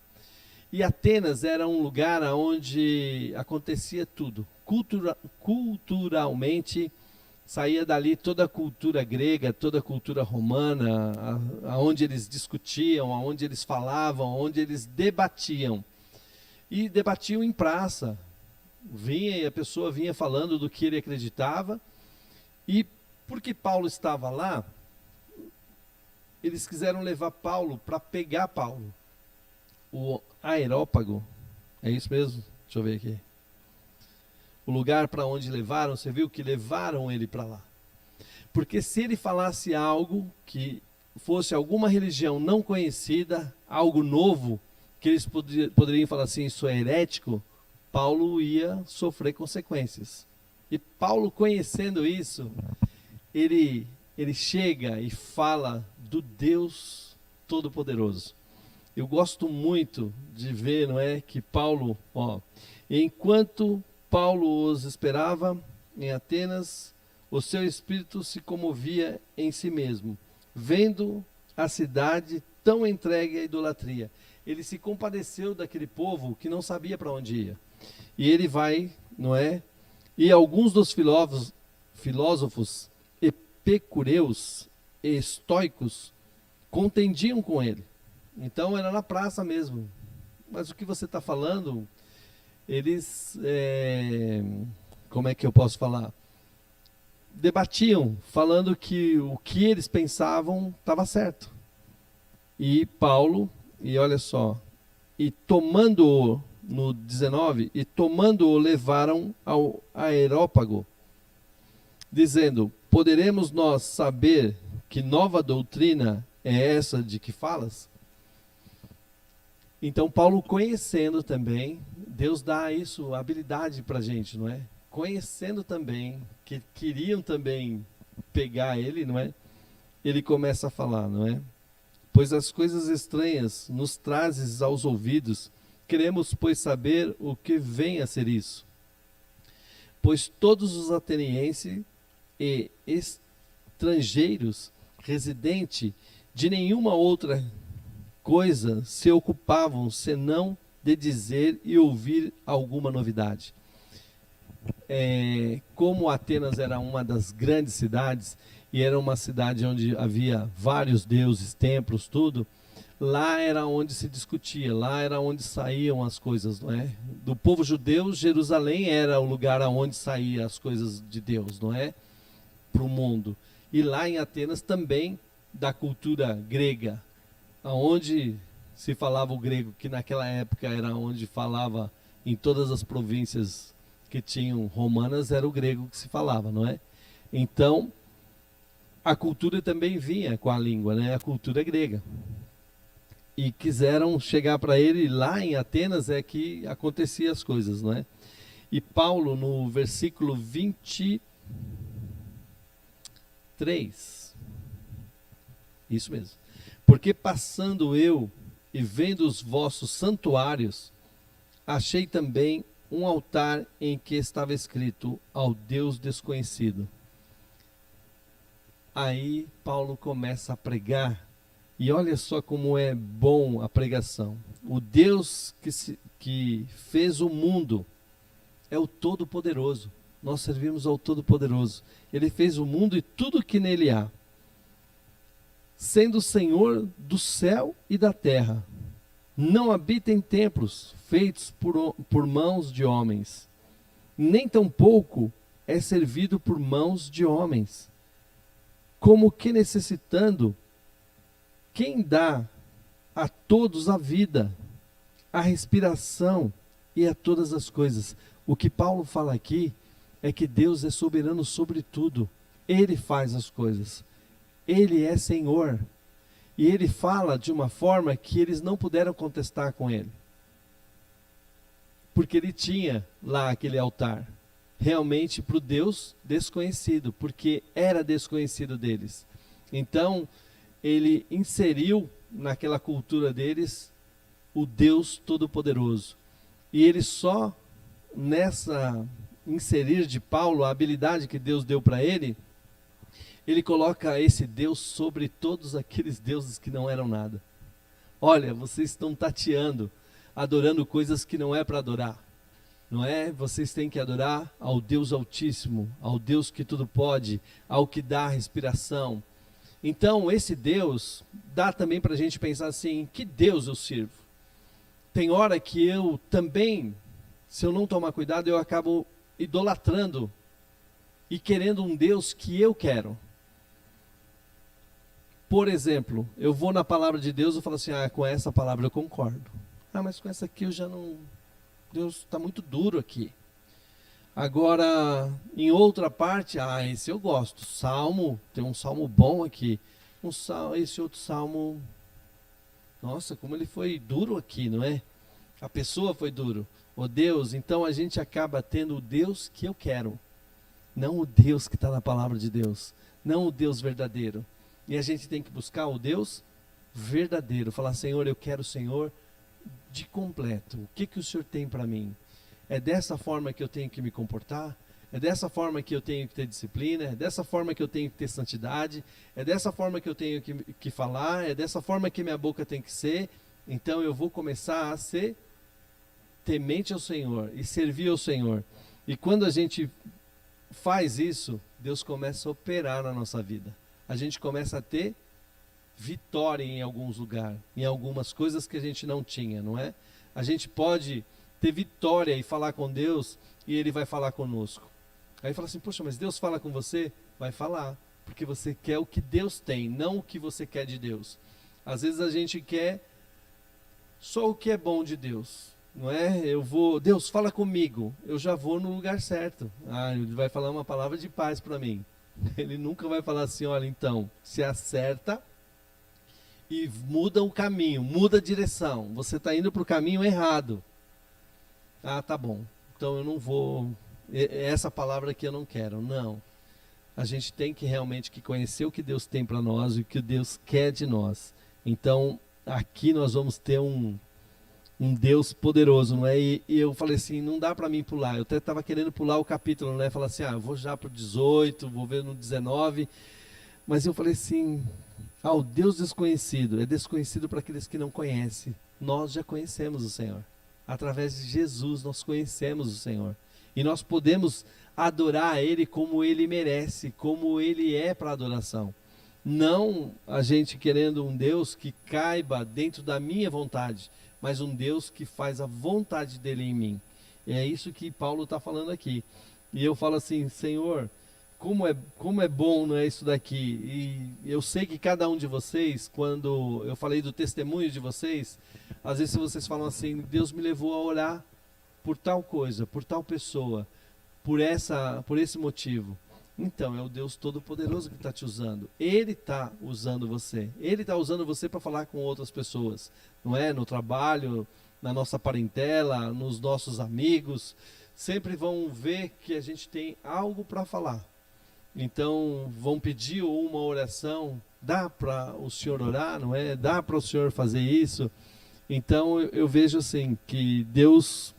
E Atenas era um lugar onde acontecia tudo. Culturalmente, saía dali toda a cultura grega, toda a cultura romana, aonde eles discutiam, aonde eles falavam, aonde eles debatiam. E debatiam em praça. E a pessoa vinha falando do que ele acreditava. E porque Paulo estava lá, eles quiseram levar Paulo para pegar Paulo. O Areópago, é isso mesmo? Deixa eu ver aqui. O lugar para onde levaram, você viu que levaram ele para lá. Porque se ele falasse algo que fosse alguma religião não conhecida, algo novo, que eles poderiam falar assim, isso é herético, Paulo ia sofrer consequências. E Paulo, conhecendo isso, ele chega e fala do Deus Todo-Poderoso. Eu gosto muito de ver, não é, que Paulo, enquanto Paulo os esperava em Atenas, o seu espírito se comovia em si mesmo, vendo a cidade tão entregue à idolatria. Ele se compadeceu daquele povo que não sabia para onde ia. E ele vai, não é? E alguns dos filósofos epicureus e estoicos contendiam com ele. Então era na praça mesmo. Mas o que você está falando, eles, como é que eu posso falar? Debatiam, falando que o que eles pensavam estava certo. E Paulo, e olha só, e tomando-o, no 19, e tomando-o levaram ao Areópago, dizendo, poderemos nós saber que nova doutrina é essa de que falas? Então Paulo, conhecendo também, Deus dá isso, habilidade para a gente, não é? Conhecendo também, que queriam também pegar ele, não é? Ele começa a falar, não é? pois as coisas estranhas nos trazes aos ouvidos. Queremos, pois, saber o que vem a ser isso. Pois todos os atenienses e estrangeiros, residentes de nenhuma outra coisa, se ocupavam senão de dizer e ouvir alguma novidade. Como Atenas era uma das grandes cidades, e era uma cidade onde havia vários deuses, templos, tudo, lá era onde se discutia, lá era onde saíam as coisas, não é? Do povo judeu, Jerusalém era o lugar onde saíam as coisas de Deus, não é? Para o mundo. E lá em Atenas também, da cultura grega, aonde se falava o grego, que naquela época era onde falava em todas as províncias que tinham romanas, era o grego que se falava, não é? Então, a cultura também vinha com a língua, né? A cultura grega. E quiseram chegar para ele, lá em Atenas é que acontecia as coisas, não é? E Paulo, no versículo 23, isso mesmo. Porque passando eu e vendo os vossos santuários, achei também um altar em que estava escrito ao Deus desconhecido. Aí Paulo começa a pregar, e olha só como é bom a pregação. O Deus que fez o mundo é o Todo-Poderoso. Nós servimos ao Todo-Poderoso. Ele fez o mundo e tudo que nele há, sendo o Senhor do céu e da terra. Não habita em templos feitos por mãos de homens, nem tampouco é servido por mãos de homens. Como que necessitando, quem dá a todos a vida, a respiração e a todas as coisas. O que Paulo fala aqui é que Deus é soberano sobre tudo. Ele faz as coisas. Ele é Senhor. E ele fala de uma forma que eles não puderam contestar com ele. Porque ele tinha lá aquele altar. Realmente para o Deus desconhecido. Porque era desconhecido deles. Então, ele inseriu naquela cultura deles o Deus Todo-Poderoso. E ele só nessa inserir de Paulo a habilidade que Deus deu para ele, ele coloca esse Deus sobre todos aqueles deuses que não eram nada. Olha, vocês estão tateando, adorando coisas que não é para adorar. Não é? Vocês têm que adorar ao Deus Altíssimo, ao Deus que tudo pode, ao que dá a respiração. Então, esse Deus dá também para a gente pensar assim, que Deus eu sirvo? Tem hora que eu também, se eu não tomar cuidado, eu acabo idolatrando e querendo um Deus que eu quero. Por exemplo, eu vou na palavra de Deus e falo assim, com essa palavra eu concordo. Mas com essa aqui eu já não... Deus está muito duro aqui. Agora, em outra parte, esse eu gosto. Salmo, tem um salmo bom aqui. Esse outro salmo, nossa, como ele foi duro aqui, não é? A pessoa foi duro. Oh Deus, então a gente acaba tendo o Deus que eu quero. Não o Deus que está na palavra de Deus. Não o Deus verdadeiro. E a gente tem que buscar o Deus verdadeiro. Falar, Senhor, eu quero o Senhor de completo. O que o Senhor tem para mim? É dessa forma que eu tenho que me comportar? É dessa forma que eu tenho que ter disciplina? É dessa forma que eu tenho que ter santidade? É dessa forma que eu tenho que falar? É dessa forma que minha boca tem que ser? Então eu vou começar a ser temente ao Senhor e servir ao Senhor. E quando a gente faz isso, Deus começa a operar na nossa vida. A gente começa a ter vitória em alguns lugares, em algumas coisas que a gente não tinha, não é? A gente pode ter vitória e falar com Deus e Ele vai falar conosco. Aí fala assim, poxa, mas Deus fala com você? Vai falar, porque você quer o que Deus tem, não o que você quer de Deus. Às vezes a gente quer só o que é bom de Deus, não é? Deus fala comigo, eu já vou no lugar certo. Ele vai falar uma palavra de paz para mim. Ele nunca vai falar assim, olha, então, se acerta e muda o caminho, muda a direção. Você está indo para o caminho errado. Tá bom, então eu não vou, essa palavra aqui eu não quero. Não, a gente tem que realmente conhecer o que Deus tem para nós e o que Deus quer de nós. Então, aqui nós vamos ter um Deus poderoso, não é? E eu falei assim, não dá para mim pular. Eu até estava querendo pular o capítulo, né? Falar assim, eu vou já para o 18, vou ver no 19. Mas eu falei assim, o Deus desconhecido é desconhecido para aqueles que não conhecem. Nós já conhecemos o Senhor. Através de Jesus nós conhecemos o Senhor. E nós podemos adorar Ele como Ele merece, como Ele é para adoração. Não a gente querendo um Deus que caiba dentro da minha vontade, mas um Deus que faz a vontade dEle em mim. E é isso que Paulo está falando aqui. E eu falo assim, Senhor, como é bom, não é, isso daqui. E eu sei que cada um de vocês, quando eu falei do testemunho de vocês, às vezes vocês falam assim, Deus me levou a orar por tal coisa, por tal pessoa, por esse motivo. Então, é o Deus Todo-Poderoso que está te usando. Ele está usando você. Ele está usando você para falar com outras pessoas. Não é? No trabalho, na nossa parentela, nos nossos amigos. Sempre vão ver que a gente tem algo para falar. Então, vão pedir uma oração. Dá para o senhor orar, não é? Dá para o senhor fazer isso? Então, eu vejo assim, que Deus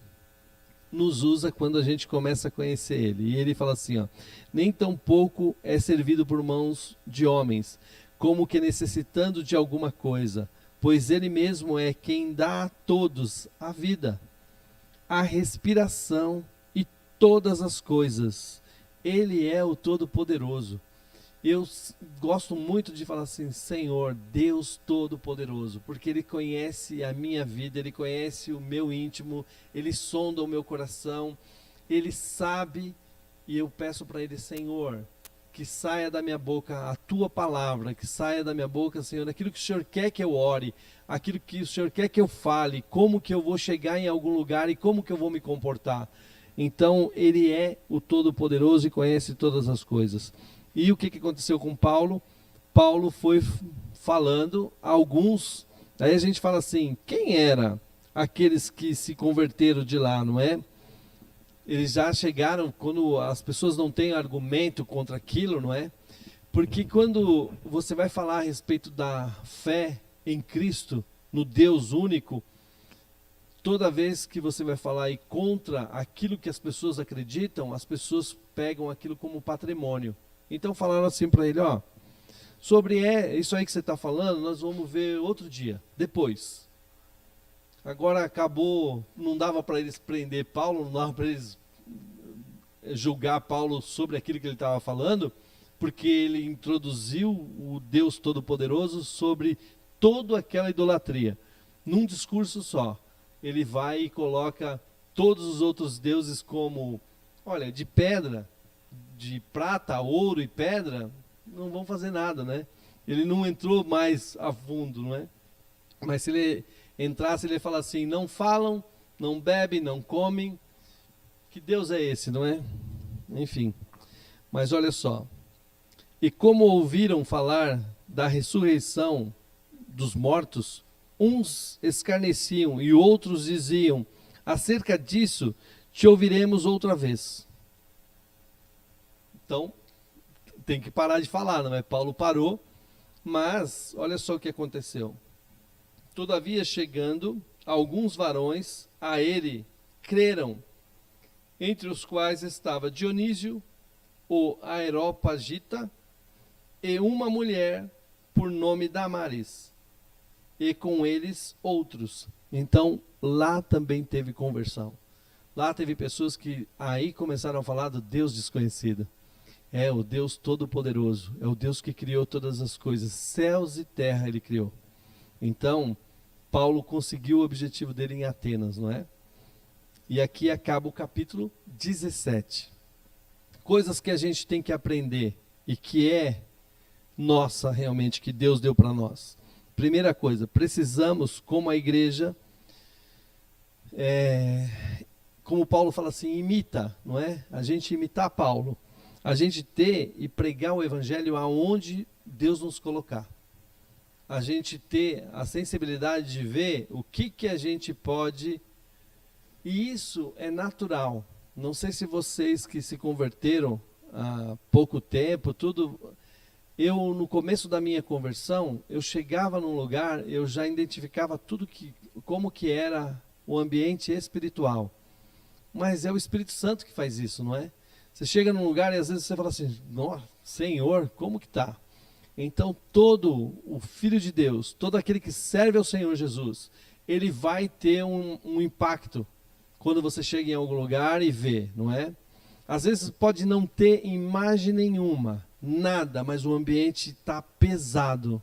nos usa quando a gente começa a conhecer Ele. E Ele fala assim, nem tão pouco é servido por mãos de homens, como que necessitando de alguma coisa, pois Ele mesmo é quem dá a todos a vida, a respiração e todas as coisas. Ele é o Todo-Poderoso. Eu gosto muito de falar assim, Senhor, Deus Todo-Poderoso, porque Ele conhece a minha vida, Ele conhece o meu íntimo, Ele sonda o meu coração, Ele sabe, e eu peço para Ele, Senhor, que saia da minha boca a Tua palavra, que saia da minha boca, Senhor, aquilo que o Senhor quer que eu ore, aquilo que o Senhor quer que eu fale, como que eu vou chegar em algum lugar e como que eu vou me comportar. Então, Ele é o Todo-Poderoso e conhece todas as coisas. E o que aconteceu com Paulo? Paulo foi falando a alguns, aí a gente fala assim, quem era aqueles que se converteram de lá, não é? Eles já chegaram, quando as pessoas não têm argumento contra aquilo, não é? Porque quando você vai falar a respeito da fé em Cristo, no Deus único, toda vez que você vai falar aí contra aquilo que as pessoas acreditam, as pessoas pegam aquilo como patrimônio. Então falaram assim para ele, sobre isso aí que você está falando, nós vamos ver outro dia, depois. Agora acabou, não dava para eles prender Paulo, não dava para eles julgar Paulo sobre aquilo que ele estava falando, porque ele introduziu o Deus Todo-Poderoso sobre toda aquela idolatria. Num discurso só, ele vai e coloca todos os outros deuses como, olha, de pedra, de prata, ouro e pedra, não vão fazer nada, né? Ele não entrou mais a fundo, não é? Mas se ele entrasse, ele ia falar assim, não falam, não bebem, não comem. Que Deus é esse, não é? Enfim, mas olha só. E como ouviram falar da ressurreição dos mortos, uns escarneciam e outros diziam, acerca disso te ouviremos outra vez. Então, tem que parar de falar, não é? Paulo parou, mas olha só o que aconteceu. Todavia, chegando, alguns varões a ele creram, entre os quais estava Dionísio, o Areopagita, e uma mulher por nome Damaris, e com eles outros. Então, lá também teve conversão. Lá teve pessoas que aí começaram a falar do Deus desconhecido. É o Deus Todo-Poderoso, é o Deus que criou todas as coisas, céus e terra Ele criou. Então, Paulo conseguiu o objetivo dele em Atenas, não é? E aqui acaba o capítulo 17. Coisas que a gente tem que aprender e que é nossa realmente, que Deus deu para nós. Primeira coisa, precisamos, como a igreja, como Paulo fala assim, imita, não é? A gente imitar Paulo. A gente ter e pregar o evangelho aonde Deus nos colocar. A gente ter a sensibilidade de ver o que a gente pode. E isso é natural. Não sei se vocês que se converteram há pouco tempo, tudo. eu, no começo da minha conversão, eu chegava num lugar, eu já identificava como que era o ambiente espiritual. Mas é o Espírito Santo que faz isso, não é? Você chega num lugar e às vezes você fala assim, nossa, Senhor, como que tá? Então todo o Filho de Deus, todo aquele que serve ao Senhor Jesus, ele vai ter um impacto quando você chega em algum lugar e vê, não é? Às vezes pode não ter imagem nenhuma, nada, mas o ambiente está pesado.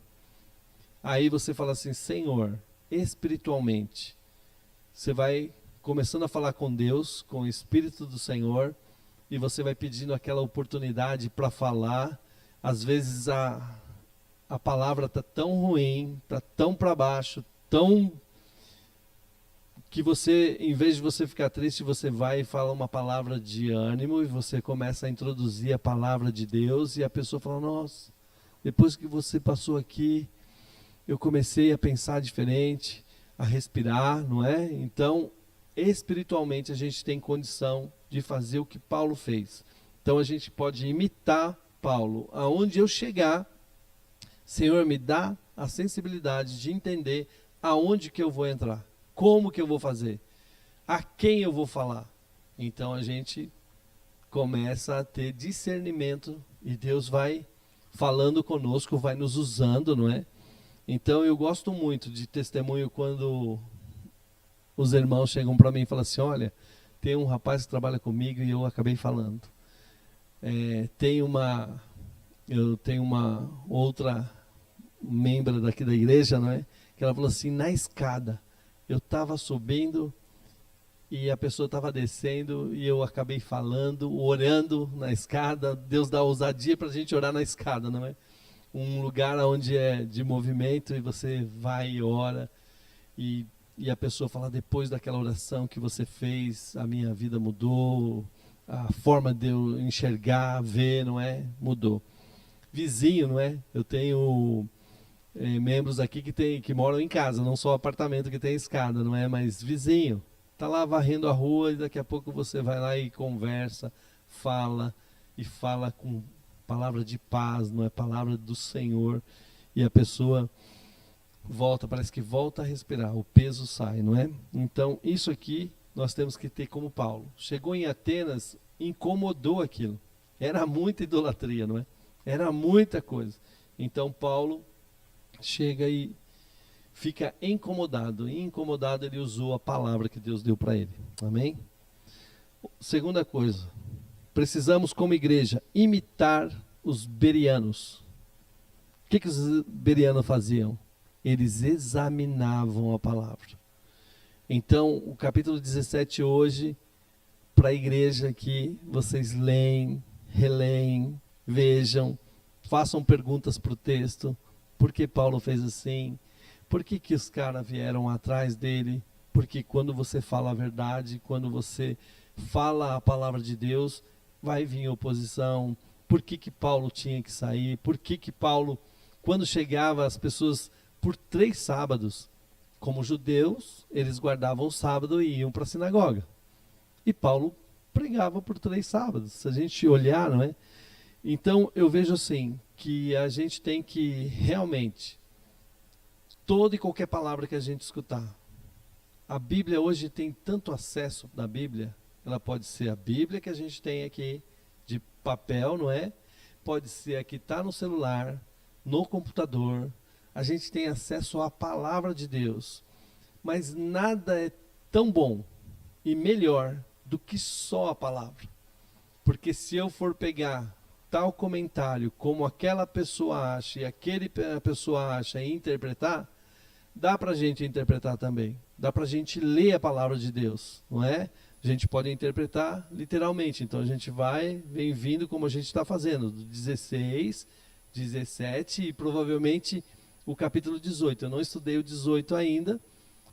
Aí você fala assim, Senhor, espiritualmente, você vai começando a falar com Deus, com o Espírito do Senhor, e você vai pedindo aquela oportunidade para falar. Às vezes a palavra está tão ruim, está tão para baixo, tão que você, em vez de você ficar triste, você vai e fala uma palavra de ânimo e você começa a introduzir a palavra de Deus e a pessoa fala, nossa, depois que você passou aqui, eu comecei a pensar diferente, a respirar, não é? Então, espiritualmente a gente tem condição de fazer o que Paulo fez. Então a gente pode imitar Paulo. Aonde eu chegar, Senhor, me dá a sensibilidade de entender aonde que eu vou entrar. Como que eu vou fazer? A quem eu vou falar? Então a gente começa a ter discernimento e Deus vai falando conosco, vai nos usando, não é? Então eu gosto muito de testemunho quando os irmãos chegam para mim e falam assim, olha, tem um rapaz que trabalha comigo e eu acabei falando. Eu tenho uma outra membro daqui da igreja, não é? Que ela falou assim, na escada, eu estava subindo e a pessoa estava descendo e eu acabei falando, orando na escada. Deus dá ousadia para a gente orar na escada, não é? Um lugar onde é de movimento e você vai e ora e a pessoa fala, depois daquela oração que você fez, a minha vida mudou, a forma de eu enxergar, ver, não é? Mudou. Vizinho, não é? Eu tenho membros aqui que moram em casa, não só apartamento que tem escada, não é? Mas vizinho, tá lá varrendo a rua e daqui a pouco você vai lá e conversa, fala com palavra de paz, não é? Palavra do Senhor, e a pessoa volta, parece que volta a respirar, o peso sai, não é? Então isso aqui nós temos que ter como Paulo. Chegou em Atenas, incomodou aquilo, era muita idolatria, não é? Era muita coisa. Então Paulo chega e fica incomodado. E incomodado ele usou a palavra que Deus deu para ele. Amém? Segunda coisa. Precisamos, como igreja, imitar os bereanos. O que os bereanos faziam? Eles examinavam a palavra. Então, o capítulo 17 hoje, para a igreja aqui, vocês leem, releem, vejam, façam perguntas para o texto. Por que Paulo fez assim? Por que os caras vieram atrás dele? Porque quando você fala a verdade, quando você fala a palavra de Deus, vai vir oposição. Por que Paulo tinha que sair? Por que Paulo, quando chegava, as pessoas, por 3 sábados, como judeus, eles guardavam o sábado e iam para a sinagoga. E Paulo pregava por 3 sábados. Se a gente olhar, não é? Então, eu vejo assim, que a gente tem que realmente, toda e qualquer palavra que a gente escutar, a Bíblia hoje tem tanto acesso da Bíblia, ela pode ser a Bíblia que a gente tem aqui, de papel, não é? Pode ser a que está no celular, no computador, a gente tem acesso à palavra de Deus, mas nada é tão bom e melhor do que só a palavra, porque se eu for pegar tal comentário como aquela pessoa acha e aquele pessoa acha e interpretar, dá para a gente interpretar também. Dá para a gente ler a palavra de Deus, não é? A gente pode interpretar literalmente. Então a gente vem vindo como a gente está fazendo, do 16, 17 e provavelmente o capítulo 18. Eu não estudei o 18 ainda,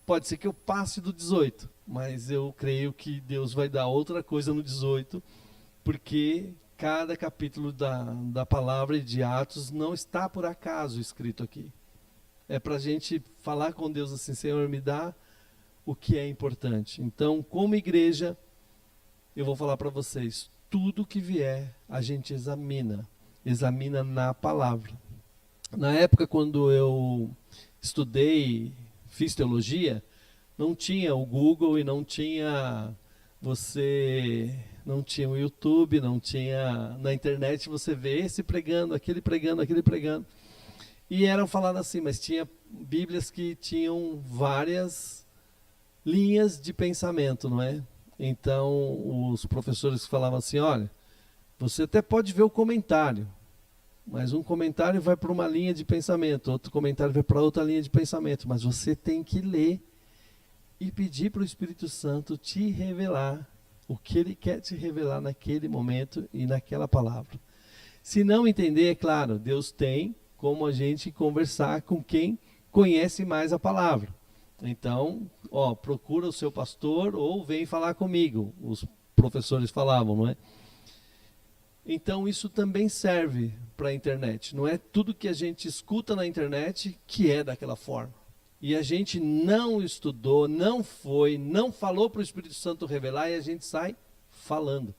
pode ser que eu passe do 18, mas eu creio que Deus vai dar outra coisa no 18, porque cada capítulo da palavra e de Atos não está por acaso escrito aqui. É para a gente falar com Deus assim, Senhor, me dá o que é importante. Então, como igreja, eu vou falar para vocês, tudo que vier, a gente examina. examina na palavra. Na época, quando eu estudei, fiz teologia, não tinha o Google e não tinha o YouTube, não tinha na internet você vê esse pregando, aquele pregando, aquele pregando. E eram faladas assim, mas tinha Bíblias que tinham várias linhas de pensamento, não é? Então, os professores falavam assim, olha, você até pode ver o comentário, mas um comentário vai para uma linha de pensamento, outro comentário vai para outra linha de pensamento, mas você tem que ler e pedir para o Espírito Santo te revelar o que ele quer te revelar naquele momento e naquela palavra. Se não entender, é claro, Deus tem como a gente conversar com quem conhece mais a palavra. Então, procura o seu pastor ou vem falar comigo. Os professores falavam, não é? Então, isso também serve para a internet. Não é tudo que a gente escuta na internet que é daquela forma. E a gente não estudou, não falou para o Espírito Santo revelar e a gente sai falando.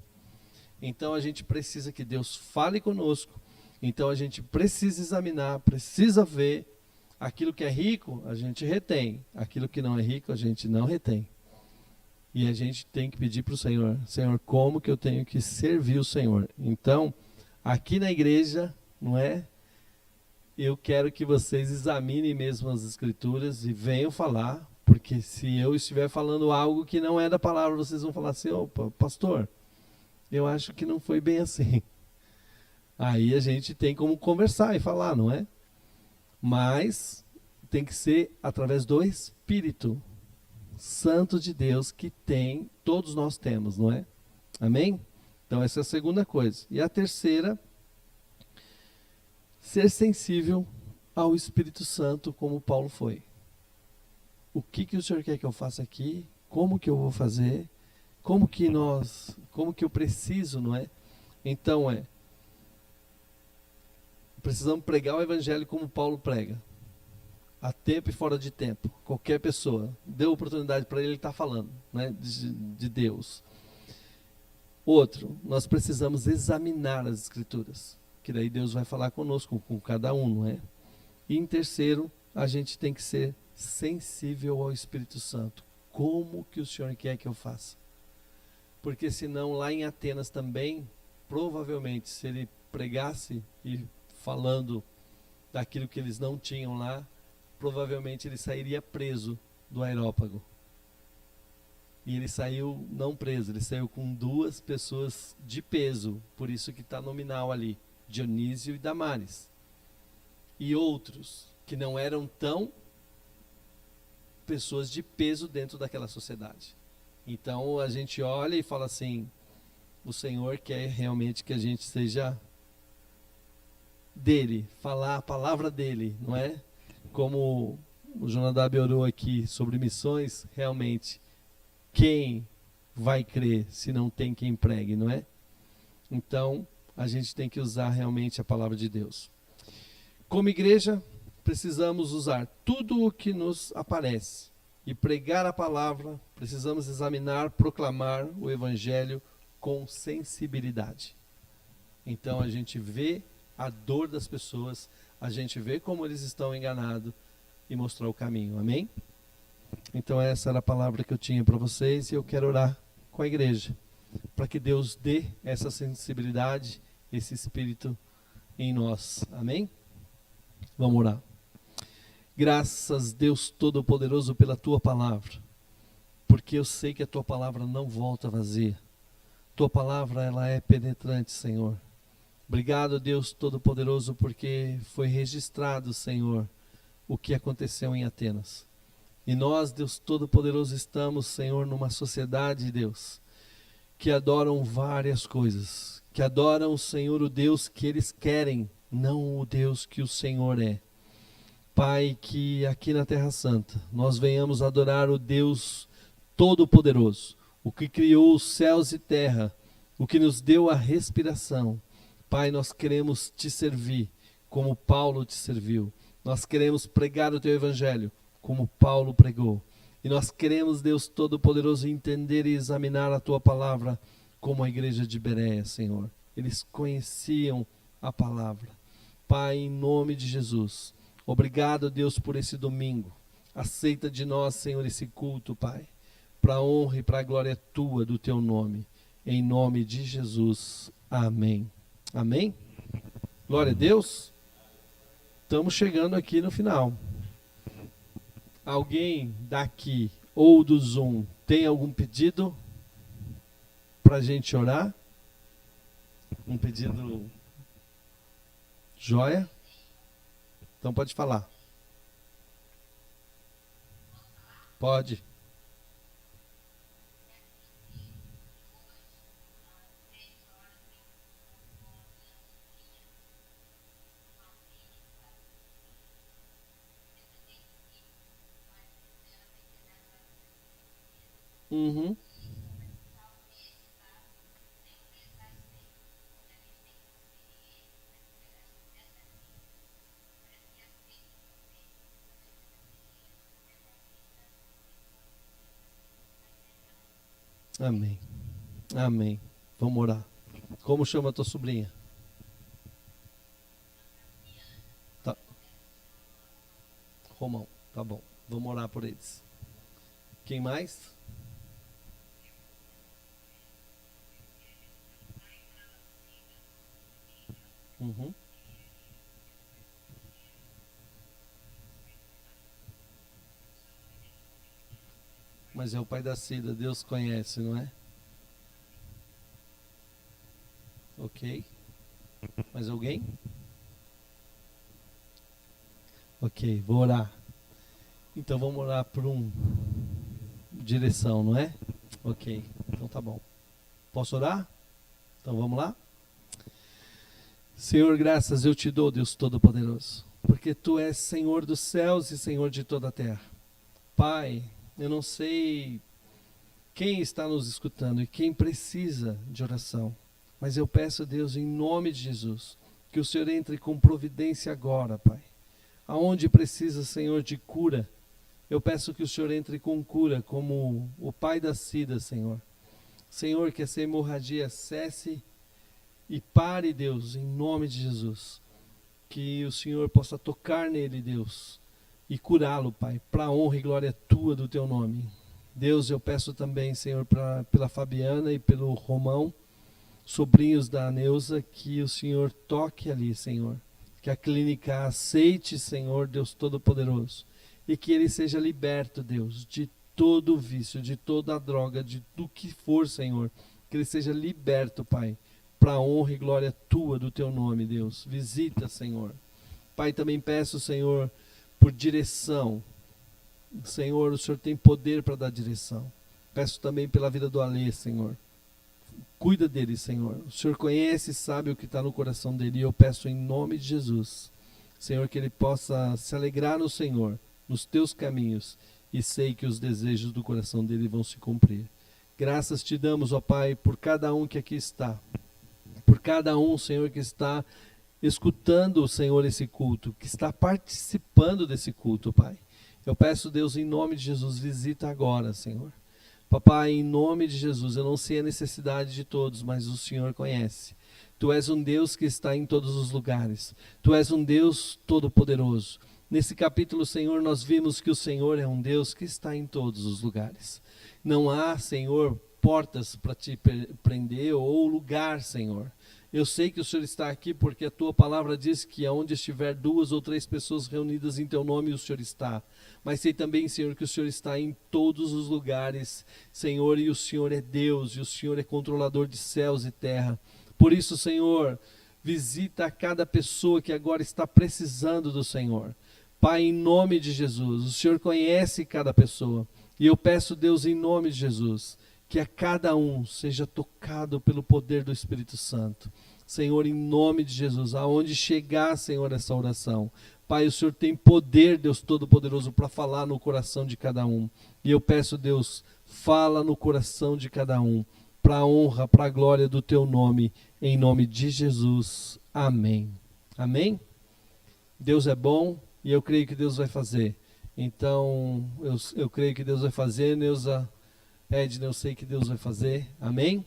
Então, a gente precisa que Deus fale conosco. Então, a gente precisa examinar, precisa ver. Aquilo que é rico, a gente retém. Aquilo que não é rico, a gente não retém. E a gente tem que pedir para o Senhor, Senhor, como que eu tenho que servir o Senhor? Então, aqui na igreja, não é? Eu quero que vocês examinem mesmo as Escrituras e venham falar, porque se eu estiver falando algo que não é da palavra, vocês vão falar assim, opa, pastor, eu acho que não foi bem assim. Aí a gente tem como conversar e falar, não é? Mas tem que ser através do Espírito Santo de Deus que todos nós temos, não é? Amém? Então essa é a segunda coisa. E a terceira, ser sensível ao Espírito Santo como Paulo foi. O que o Senhor quer que eu faça aqui? Como que eu vou fazer? Como que eu preciso, não é? Então precisamos pregar o Evangelho como Paulo prega. A tempo e fora de tempo. Qualquer pessoa. Deu oportunidade para ele estar falando, né, de Deus. Outro, nós precisamos examinar as Escrituras. Que daí Deus vai falar conosco, com cada um, não é? E em terceiro, a gente tem que ser sensível ao Espírito Santo. Como que o Senhor quer que eu faça? Porque senão lá em Atenas também, provavelmente, se ele pregasse e falando daquilo que eles não tinham lá, provavelmente ele sairia preso do Areópago. E ele saiu não preso, ele saiu com 2 pessoas de peso, por isso que está nominal ali, Dionísio e Damares. E outros que não eram tão pessoas de peso dentro daquela sociedade. Então a gente olha e fala assim, o Senhor quer realmente que a gente seja dele, falar a palavra dele, não é? Como o Jonadab orou aqui sobre missões, realmente, quem vai crer se não tem quem pregue, não é? Então, a gente tem que usar realmente a palavra de Deus. Como igreja, precisamos usar tudo o que nos aparece e pregar a palavra, precisamos examinar, proclamar o Evangelho com sensibilidade. Então, a gente vê a dor das pessoas, a gente vê como eles estão enganados e mostrar o caminho, amém? Então essa era a palavra que eu tinha para vocês e eu quero orar com a igreja, para que Deus dê essa sensibilidade, esse espírito em nós, amém? Vamos orar. Graças, Deus Todo-Poderoso, pela Tua palavra, porque eu sei que a Tua palavra não volta vazia. Tua palavra, ela é penetrante, Senhor. Obrigado, Deus Todo-Poderoso, porque foi registrado, Senhor, o que aconteceu em Atenas. E nós, Deus Todo-Poderoso, estamos, Senhor, numa sociedade, Deus, que adoram várias coisas, que adoram, Senhor, o Deus que eles querem, não o Deus que o Senhor é. Pai, que aqui na Terra Santa nós venhamos adorar o Deus Todo-Poderoso, o que criou os céus e terra, o que nos deu a respiração. Pai, nós queremos te servir como Paulo te serviu. Nós queremos pregar o teu evangelho como Paulo pregou. E nós queremos, Deus Todo-Poderoso, entender e examinar a tua palavra como a igreja de Bereia, Senhor. Eles conheciam a palavra. Pai, em nome de Jesus, obrigado, Deus, por esse domingo. Aceita de nós, Senhor, esse culto, Pai, para a honra e para a glória tua do teu nome. Em nome de Jesus. Amém. Amém? Glória a Deus. Estamos chegando aqui no final. Alguém daqui ou do Zoom tem algum pedido para a gente orar? Um pedido joia? Então pode falar. Pode. Uhum. Amém. Amém. Vamos orar. Como chama a tua sobrinha? Tá. Romão. Tá bom. Vamos orar por eles. Quem mais? Uhum. Mas é o pai da Cida, Deus conhece, não é? Ok. Mais alguém? Ok, vou orar. Então vamos orar por direção, não é? Ok, então tá bom. Posso orar? Então vamos lá? Senhor, graças eu te dou, Deus Todo-Poderoso, porque Tu és Senhor dos céus e Senhor de toda a terra. Pai, eu não sei quem está nos escutando e quem precisa de oração, mas eu peço, Deus, em nome de Jesus, que o Senhor entre com providência agora, Pai. Aonde precisa, Senhor, de cura, eu peço que o Senhor entre com cura, como o pai da Cida, Senhor. Senhor, que essa hemorragia cesse e pare, Deus, em nome de Jesus. Que o Senhor possa tocar nele, Deus, e curá-lo, Pai, para a honra e glória tua do teu nome. Deus, eu peço também, Senhor, pela Fabiana e pelo Romão, sobrinhos da Neuza, que o Senhor toque ali, Senhor. Que a clínica aceite, Senhor, Deus Todo-Poderoso. E que ele seja liberto, Deus, de todo o vício, de toda a droga, do que for, Senhor. Que ele seja liberto, Pai, para a honra e glória tua do teu nome, Deus. Visita, Senhor. Pai, também peço, Senhor, por direção. Senhor, o Senhor tem poder para dar direção. Peço também pela vida do Alê, Senhor. Cuida dele, Senhor. O Senhor conhece e sabe o que está no coração dele. E eu peço em nome de Jesus, Senhor, que ele possa se alegrar no Senhor, nos teus caminhos. E sei que os desejos do coração dele vão se cumprir. Graças te damos, ó Pai, por cada um que aqui está. Por cada um, Senhor, que está escutando, Senhor, esse culto, que está participando desse culto, Pai. Eu peço, Deus, em nome de Jesus, visita agora, Senhor. Papai, em nome de Jesus, eu não sei a necessidade de todos, mas o Senhor conhece. Tu és um Deus que está em todos os lugares. Tu és um Deus todo-poderoso. Nesse capítulo, Senhor, nós vimos que o Senhor é um Deus que está em todos os lugares. Não há, Senhor, portas para te prender ou lugar, Senhor. Eu sei que o Senhor está aqui porque a tua palavra diz que aonde estiver 2 ou 3 pessoas reunidas em teu nome, o Senhor está. Mas sei também, Senhor, que o Senhor está em todos os lugares, Senhor, e o Senhor é Deus, e o Senhor é controlador de céus e terra. Por isso, Senhor, visita a cada pessoa que agora está precisando do Senhor. Pai, em nome de Jesus, o Senhor conhece cada pessoa. E eu peço, Deus, em nome de Jesus, que a cada um seja tocado pelo poder do Espírito Santo. Senhor, em nome de Jesus, aonde chegar, Senhor, essa oração. Pai, o Senhor tem poder, Deus Todo-Poderoso, para falar no coração de cada um. E eu peço, Deus, fala no coração de cada um, para a honra, para a glória do teu nome, em nome de Jesus. Amém. Amém? Deus é bom e eu creio que Deus vai fazer. Então, eu creio que Deus vai fazer, Neuza, Edna, eu sei que Deus vai fazer. Amém?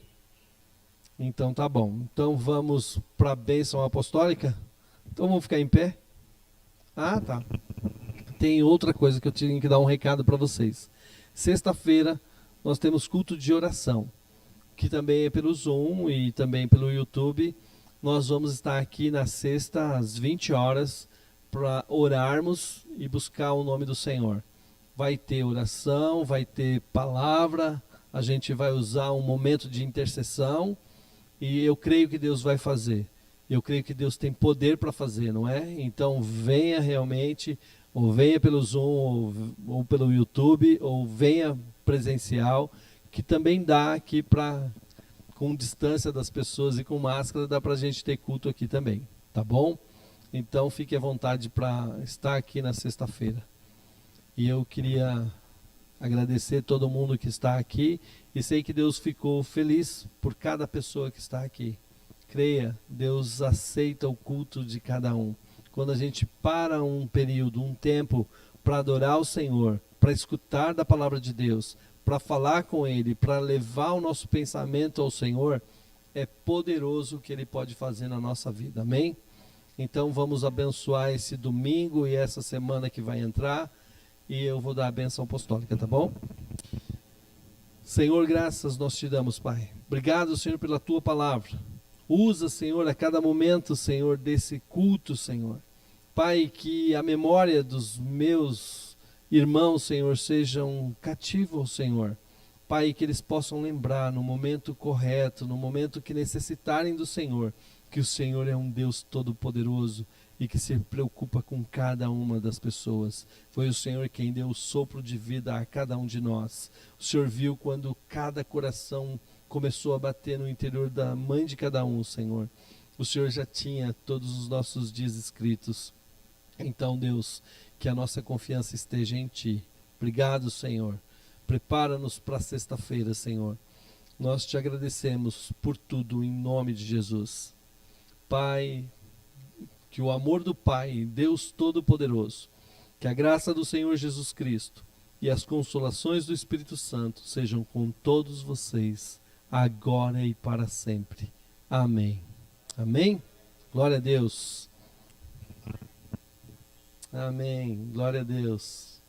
Então tá bom. Então vamos para a bênção apostólica? Então vamos ficar em pé? Ah, tá. Tem outra coisa que eu tinha que dar um recado para vocês. Sexta-feira nós temos culto de oração, que também é pelo Zoom e também pelo YouTube. Nós vamos estar aqui na sexta às 20 horas para orarmos e buscar o nome do Senhor. Vai ter oração, vai ter palavra, a gente vai usar um momento de intercessão e eu creio que Deus vai fazer. Eu creio que Deus tem poder para fazer, não é? Então venha realmente, ou venha pelo Zoom, ou pelo YouTube, ou venha presencial, que também dá aqui para, com distância das pessoas e com máscara, dá para a gente ter culto aqui também, tá bom? Então fique à vontade para estar aqui na sexta-feira. E eu queria agradecer todo mundo que está aqui e sei que Deus ficou feliz por cada pessoa que está aqui. Creia, Deus aceita o culto de cada um. Quando a gente para um período, um tempo para adorar o Senhor, para escutar da palavra de Deus, para falar com Ele, para levar o nosso pensamento ao Senhor, é poderoso o que Ele pode fazer na nossa vida. Amém? Então vamos abençoar esse domingo e essa semana que vai entrar. E eu vou dar a bênção apostólica, tá bom? Senhor, graças nós te damos, Pai. Obrigado, Senhor, pela tua palavra. Usa, Senhor, a cada momento, Senhor, desse culto, Senhor. Pai, que a memória dos meus irmãos, Senhor, sejam cativos ao Senhor. Pai, que eles possam lembrar no momento correto, no momento que necessitarem do Senhor, que o Senhor é um Deus todo-poderoso e que se preocupa com cada uma das pessoas. Foi o Senhor quem deu o sopro de vida a cada um de nós. O Senhor viu quando cada coração começou a bater no interior da mãe de cada um, Senhor. O Senhor já tinha todos os nossos dias escritos. Então, Deus, que a nossa confiança esteja em Ti. Obrigado, Senhor. Prepara-nos para sexta-feira, Senhor. Nós te agradecemos por tudo em nome de Jesus. Pai, que o amor do Pai, Deus Todo-Poderoso, que a graça do Senhor Jesus Cristo e as consolações do Espírito Santo sejam com todos vocês, agora e para sempre. Amém. Amém? Glória a Deus. Amém. Glória a Deus.